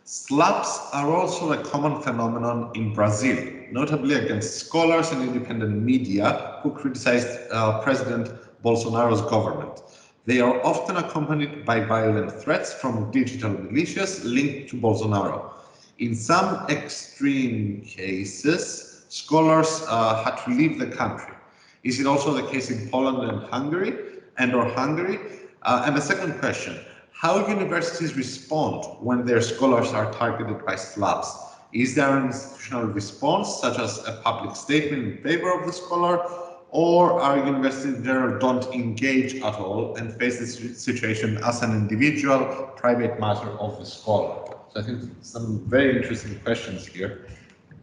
SLAPPs are also a common phenomenon in Brazil, notably against scholars and independent media who criticized President Bolsonaro's government. They are often accompanied by violent threats from digital militias linked to Bolsonaro. In some extreme cases, scholars had to leave the country. Is it also the case in Poland and Hungary? And the second question, how universities respond when their scholars are targeted by SLAPPs? Is there an institutional response, such as a public statement in favor of the scholar, or our universities in general don't engage at all and face this situation as an individual, private matter of the scholar? So I think some very interesting questions here.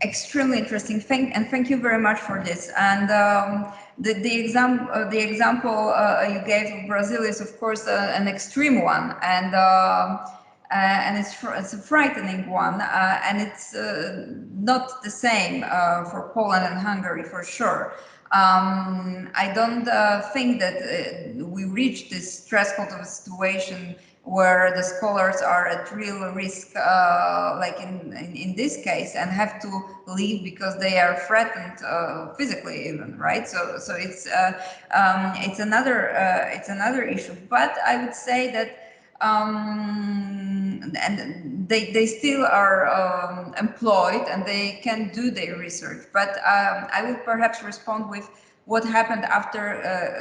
Extremely interesting. Thank you very much for this. And the example you gave of Brazil is, of course, an extreme one, and it's a frightening one, and it's not the same for Poland and Hungary for sure. I don't think that we reached this threshold of a situation where the scholars are at real risk, like in this case, and have to leave because they are threatened physically, even, right? So it's another issue. But I would say that and they still are employed and they can do their research. But I would perhaps respond with what happened after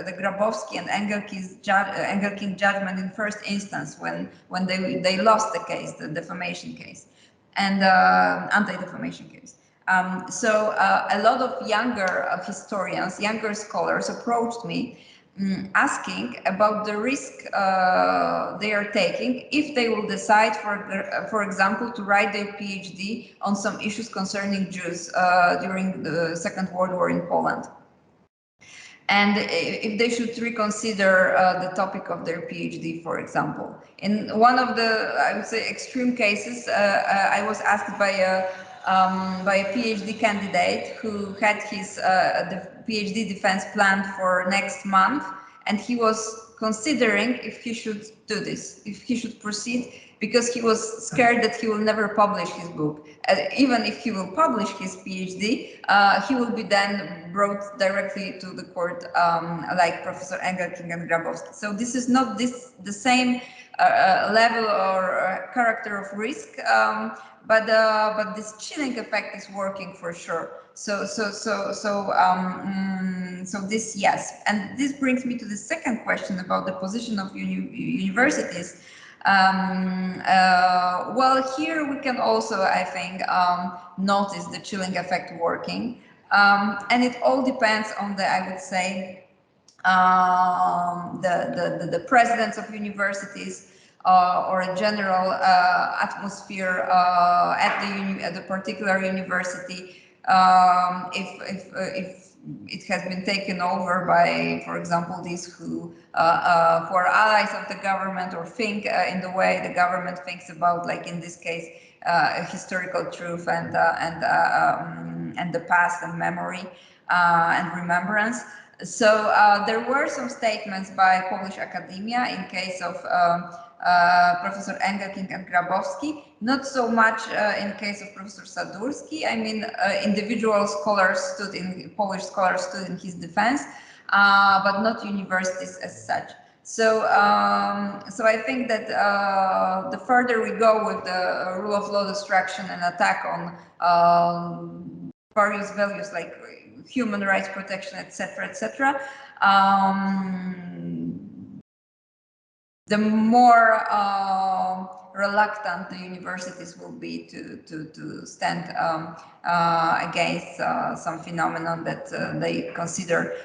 the Grabowski and Engelking judgment in first instance when they lost the case, the defamation case, and anti-defamation case. So a lot of younger historians, younger scholars approached me asking about the risk they are taking if they will decide, for example, to write their PhD on some issues concerning Jews during the Second World War in Poland. And if they should reconsider the topic of their PhD, for example. In one of the, I would say, extreme cases, I was asked by a PhD candidate who had his the PhD defense planned for next month, and he was considering if he should do this, if he should proceed, because he was scared that he will never publish his book. Even if he will publish his PhD, he will be then brought directly to the court, like Professor Engelking and Grabowski. So this is not the same level or character of risk, but this chilling effect is working for sure. So this, yes, and this brings me to the second question about the position of universities. Well, here we can also, I think, notice the chilling effect working, and it all depends on the, I would say, the presidents of universities or a general atmosphere at the particular university. If it has been taken over by, for example, these who are allies of the government or think in the way the government thinks about, like in this case, historical truth and the past and memory and remembrance. So there were some statements by Polish academia in case of Professor Engelking and Grabowski, not so much in case of Professor Sadurski. I mean, individual scholars Polish scholars stood in his defense, but not universities as such. So, so I think that the further we go with the rule of law destruction and attack on various values like human rights protection, etc., the more reluctant the universities will be to stand against some phenomenon that they consider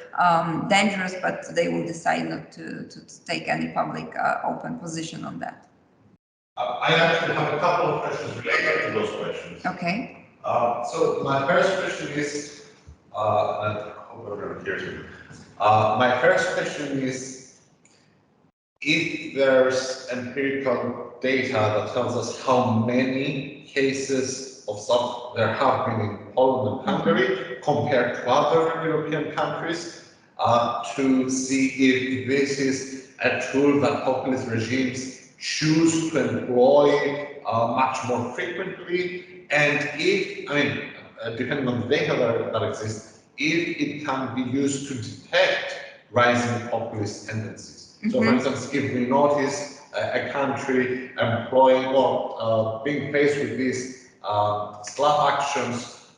dangerous, but they will decide not to take any public open position on that. I actually have a couple of questions related to those questions. Okay. So my first question is, I hope everyone hears me. My first question is, if there's empirical data that tells us how many cases of SLAPPs there have been in Poland and Hungary compared to other European countries, to see if this is a tool that populist regimes choose to employ much more frequently, and if, I mean, depending on the data that exists, if it can be used to detect rising populist tendencies. So, for instance, if we notice a country employing or being faced with these SLAPP actions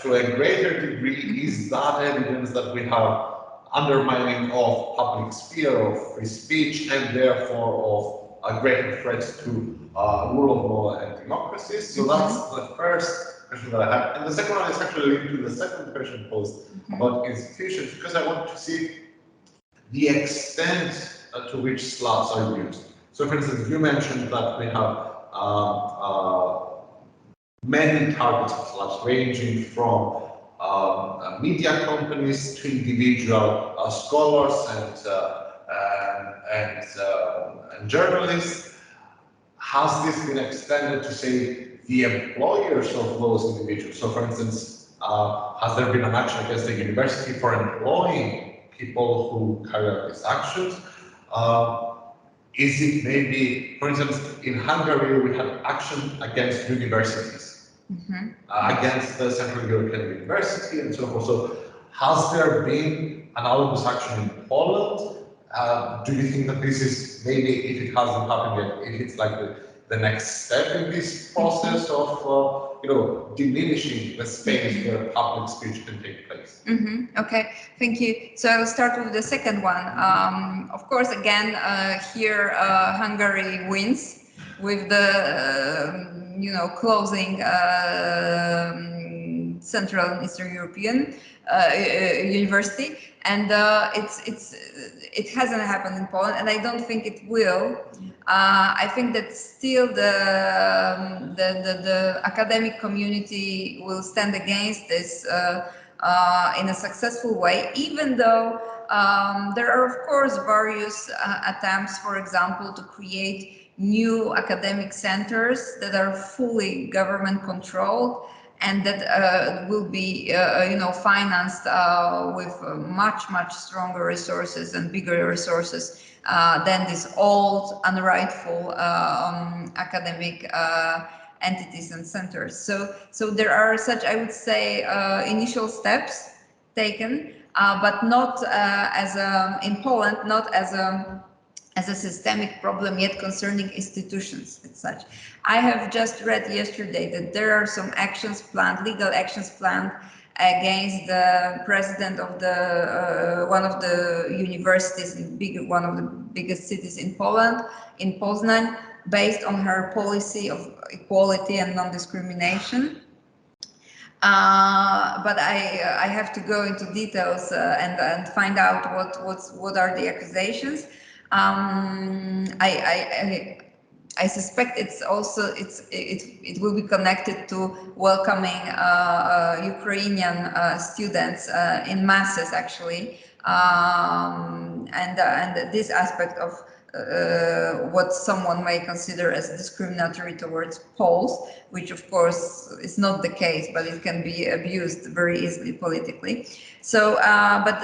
to a greater degree, is that evidence that we have undermining of public sphere, of free speech, and therefore of a greater threat to rule of law and democracy? So that's the first question that I have. And the second one is actually linked to the second question posed about institutions, because I want to see the extent to which SLAPPs are used. So, for instance, you mentioned that we have many targets of SLAPPs, ranging from media companies to individual scholars and journalists. Has this been extended to, say, the employers of those individuals? So, for instance, has there been an action against the university for employing people who carry out these actions? Is it maybe, for instance, in Hungary, we had action against universities, against the Central European University and so forth. So has there been analogous action in Poland? Do you think that this is, maybe if it hasn't happened yet, if it's likely the next step in this process of, diminishing the space where public speech can take place? Okay, thank you. So I'll start with the second one. Of course, again, here Hungary wins with the, closing Central and Eastern European University, and it hasn't happened in Poland, and I don't think it will. I think that still the academic community will stand against this in a successful way, even though there are, of course, various attempts, for example, to create new academic centers that are fully government controlled and that will be, financed with much stronger resources and bigger resources than these old, unrightful academic entities and centers. So there are such, I would say, initial steps taken, but not in Poland, not as a systemic problem yet concerning institutions as such. I have just read yesterday that there are some actions planned, legal actions planned against the president of one of the universities in one of the biggest cities in Poland, in Poznań, based on her policy of equality and non-discrimination. But I have to go into details and find out what are the accusations. I suspect it will be connected to welcoming Ukrainian students in masses, actually, and this aspect of what someone may consider as discriminatory towards Poles, which of course is not the case, but it can be abused very easily politically. So, but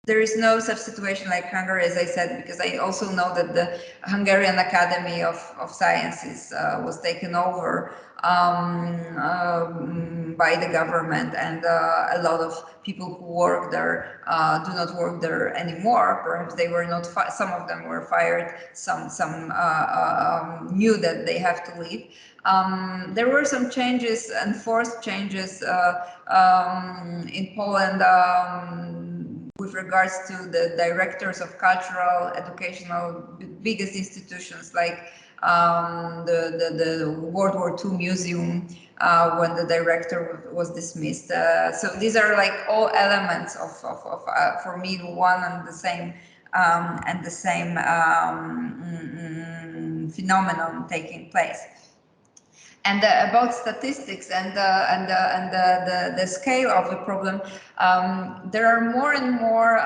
there is no such situation like Hungary, as I said, because I also know that the Hungarian Academy of Sciences was taken over by the government, and a lot of people who work there do not work there anymore. Perhaps they were not. Some of them were fired. Some knew that they have to leave. There were some changes, enforced changes in Poland. With regards to the directors of cultural, educational, biggest institutions like the World War II Museum, when the director was dismissed. So these are like all elements of for me, one and the same phenomenon taking place. And about statistics and the scale of the problem, there are more and more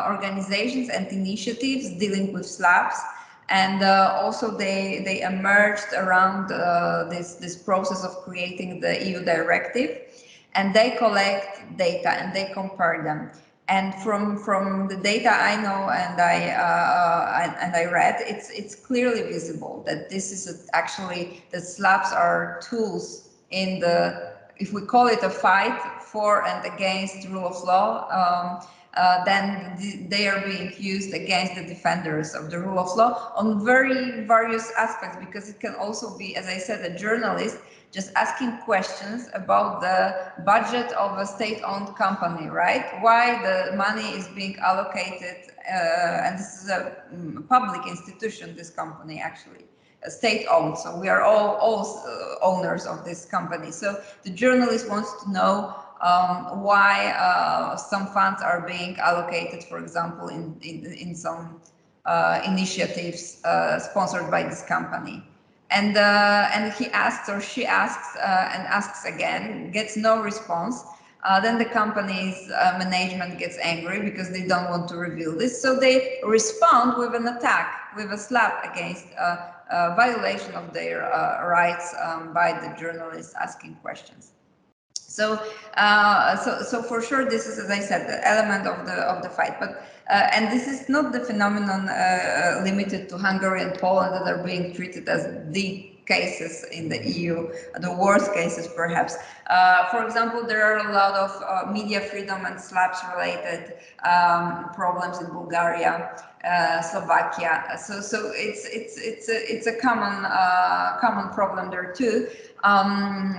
organizations and initiatives dealing with SLAPPs, and also they emerged around this process of creating the EU directive, and they collect data and they compare them. And from the data I know and I read, it's clearly visible that this is actually that SLAPPs are tools in the, if we call it a fight for and against rule of law, then they are being used against the defenders of the rule of law on very various aspects, because it can also be, as I said, a journalist just asking questions about the budget of a state-owned company, right? Why the money is being allocated, and this is a public institution, this company actually, state-owned, so we are all owners of this company. So the journalist wants to know why some funds are being allocated, for example, in some initiatives sponsored by this company. And he asks, or she asks, and asks again, gets no response. Then the company's management gets angry because they don't want to reveal this. So they respond with an attack, with a slap against violation of their rights by the journalists asking questions. So for sure, this is, as I said, the element of the fight. But and this is not the phenomenon limited to Hungary and Poland that are being treated as the cases in the EU, the worst cases perhaps. For example, there are a lot of media freedom and SLAPPs related problems in Bulgaria, Slovakia. So it's a common problem there too.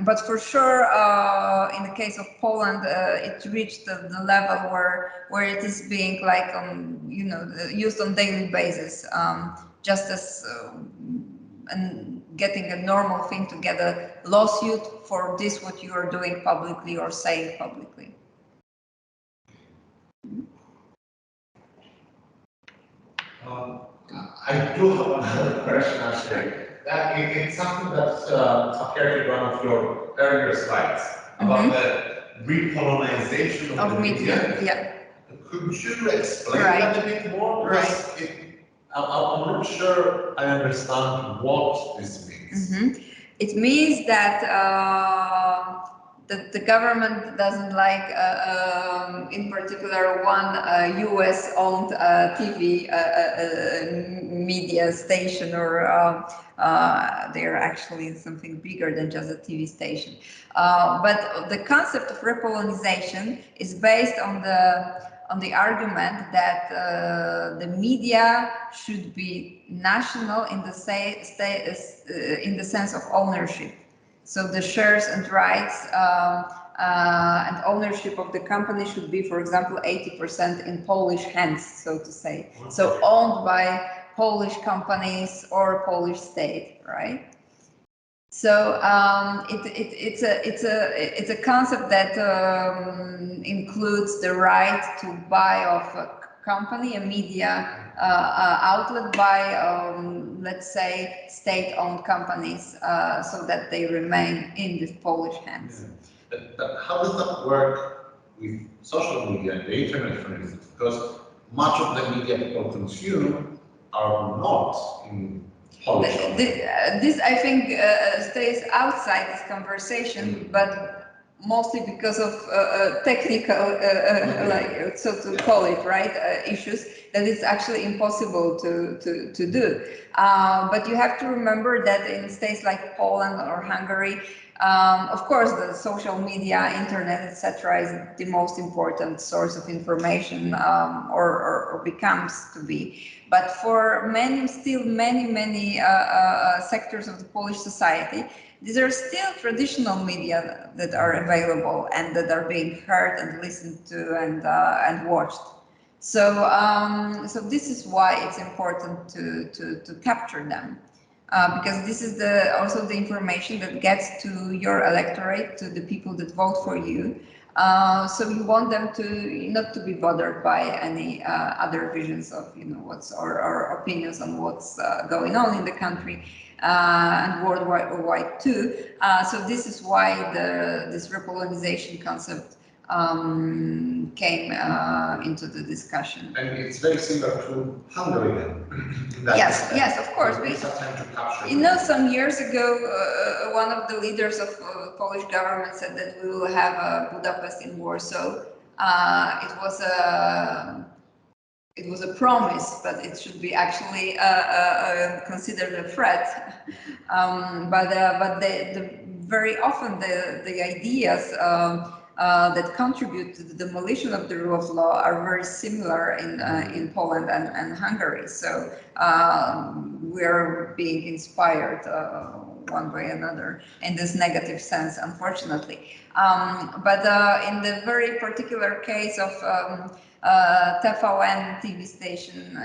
But for sure, in the case of Poland, it reached the level where it is being like used on daily basis, just as and getting a normal thing to get a lawsuit for this what you are doing publicly or saying publicly. I do have another question actually. That it's something that appeared in one of your earlier slides about the repolonization of the media. Yeah. Could you explain that a bit more? Because I'm not sure I understand what this means. It means that the government doesn't like, in particular, one US-owned TV media station, or they're actually something bigger than just a TV station. But the concept of repolonization is based on the argument that the media should be national in the sense of ownership. So the shares and rights and ownership of the company should be, for example, 80% in Polish hands, so to say. Okay. So owned by Polish companies or Polish state, right? So it's a concept that includes the right to buy off a company, a media outlet, by let's say state-owned companies, so that they remain in the Polish hands. Yeah. But how does that work with social media and the internet, for instance? Because much of the media people consume are not in Polish. This I think stays outside this conversation, but mostly because of technical, like so to call it, right, issues, that it's actually impossible to do. But you have to remember that in states like Poland or Hungary, of course, the social media, internet, etc., is the most important source of information, or becomes to be. But for many sectors of the Polish society, these are still traditional media that are available and that are being heard and listened to and watched. So so this is why it's important to capture them, because this is also the information that gets to your electorate, to the people that vote for you. So you want them to not to be bothered by any other visions of what's or opinions on what's going on in the country and worldwide too. So this is why this repolonization concept came into the discussion. And it's very similar to Hungary then. Yes, of course. Some years ago, one of the leaders of Polish government said that we will have a Budapest in Warsaw. It was a promise, but it should be actually considered a threat. But very often the ideas that contribute to the demolition of the rule of law are very similar in Poland and Hungary. So we're being inspired one way or another in this negative sense, unfortunately. But in the very particular case of TVN TV station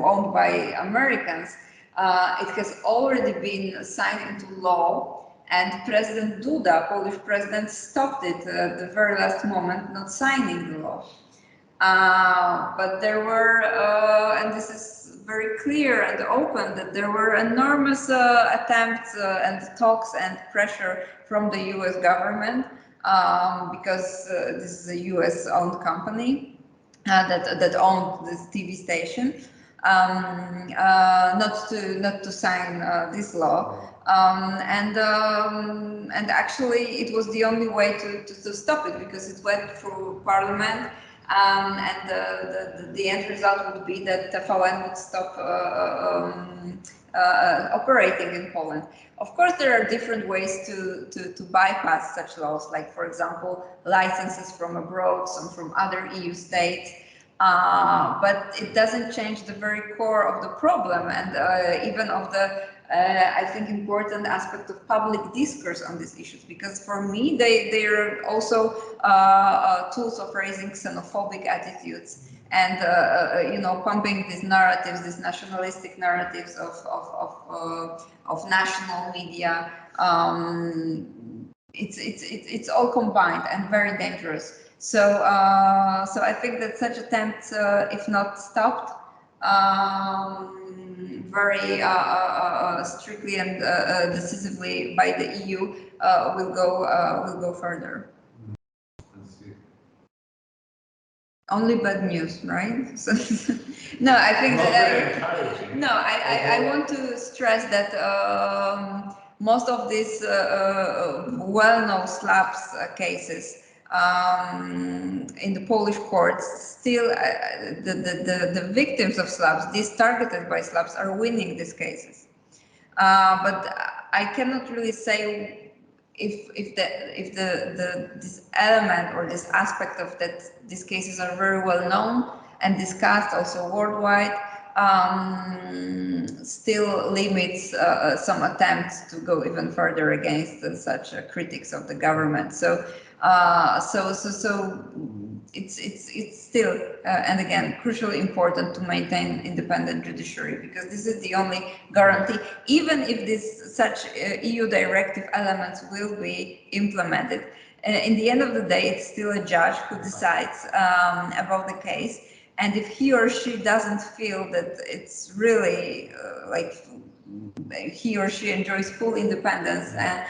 owned by Americans, it has already been signed into law. And President Duda, Polish president, stopped it at the very last moment, not signing the law. But there were, and this is very clear and open, that there were enormous attempts and talks and pressure from the US government, because this is a US-owned company that owned this TV station, not to sign this law. And actually it was the only way to stop it, because it went through parliament, and the end result would be that TVN would stop operating in Poland. Of course, there are different ways to bypass such laws, like, for example, licenses from abroad, some from other EU states. But it doesn't change the very core of the problem, and even of the, I think, important aspect of public discourse on these issues, because for me, they are also tools of raising xenophobic attitudes and pumping these narratives, these nationalistic narratives of national media. It's all combined and very dangerous. So I think that such attempts, if not stopped very strictly and decisively by the EU, will go further. Only bad news, right? So, no, I think that I want to stress that most of these well-known SLAPPs cases in the Polish courts, still the victims of SLAPPs, these targeted by SLAPPs, are winning these cases. But I cannot really say if this element or this aspect of that these cases are very well known and discussed also worldwide, still limits some attempts to go even further against such critics of the government. So it's still and again crucially important to maintain independent judiciary, because this is the only guarantee. Even if such EU directive elements will be implemented, in the end of the day, it's still a judge who decides about the case. And if he or she doesn't feel that it's really like he or she enjoys full independence, then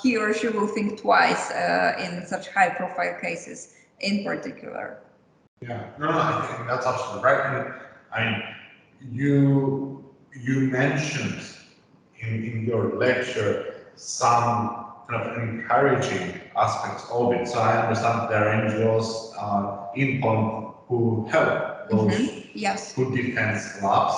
he or she will think twice in such high-profile cases, in particular. Yeah, no, I think that's absolutely right. And I mean, you mentioned in your lecture some kind of encouraging aspects of it. So I understand there are NGOs in Poland who help those who defend SLAPPs.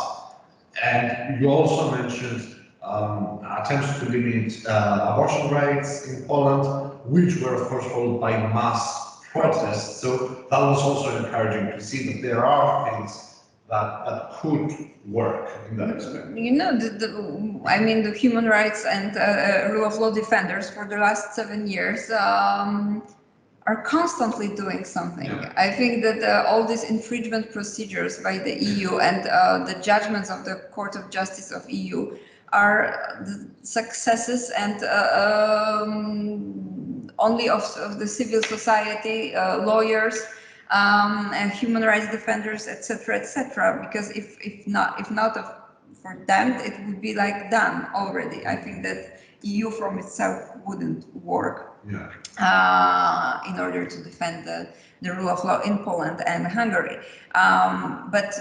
And you also mentioned attempts to limit abortion rights in Poland, which were of course followed by mass protests. So that was also encouraging to see that there are things that could work in that aspect. You know, I mean, the human rights and rule of law defenders for the last 7 years are constantly doing something. Yeah. I think that all these infringement procedures by the EU and the judgments of the Court of Justice of EU are the successes and only of the civil society, lawyers, and human rights defenders, etc., etc. Because if not for them, it would be like done already. I think that EU from itself wouldn't work. Yeah. In order to defend the rule of law in Poland and Hungary. But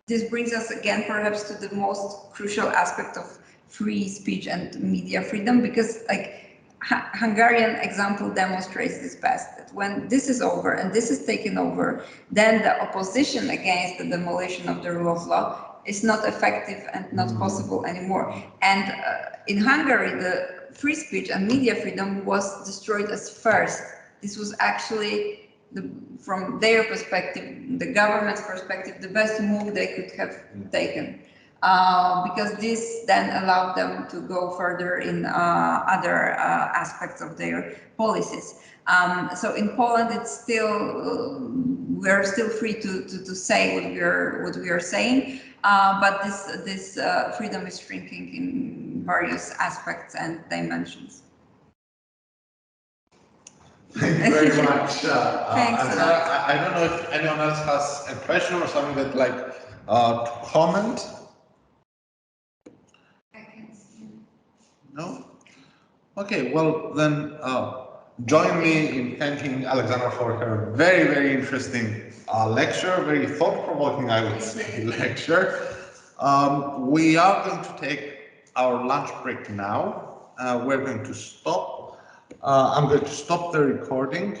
this brings us again perhaps to the most crucial aspect of free speech and media freedom, because like Hungarian example demonstrates this best, that when this is over and this is taken over, then the opposition against the demolition of the rule of law is not effective and not possible anymore. And in Hungary, the free speech and media freedom was destroyed as first. This was actually, from their perspective, the government's perspective, the best move they could have taken. Because this then allowed them to go further in other aspects of their policies. So in Poland, it's still we're still free to say what we are saying, but this freedom is shrinking in various aspects and dimensions. Thank you very much. Thanks. I don't know if anyone else has a question or something that like to comment. No? Okay, well then join me in thanking Aleksandra for her very, very interesting lecture, very thought-provoking, I would say, lecture. We are going to take our lunch break now. We're going to stop. I'm going to stop the recording.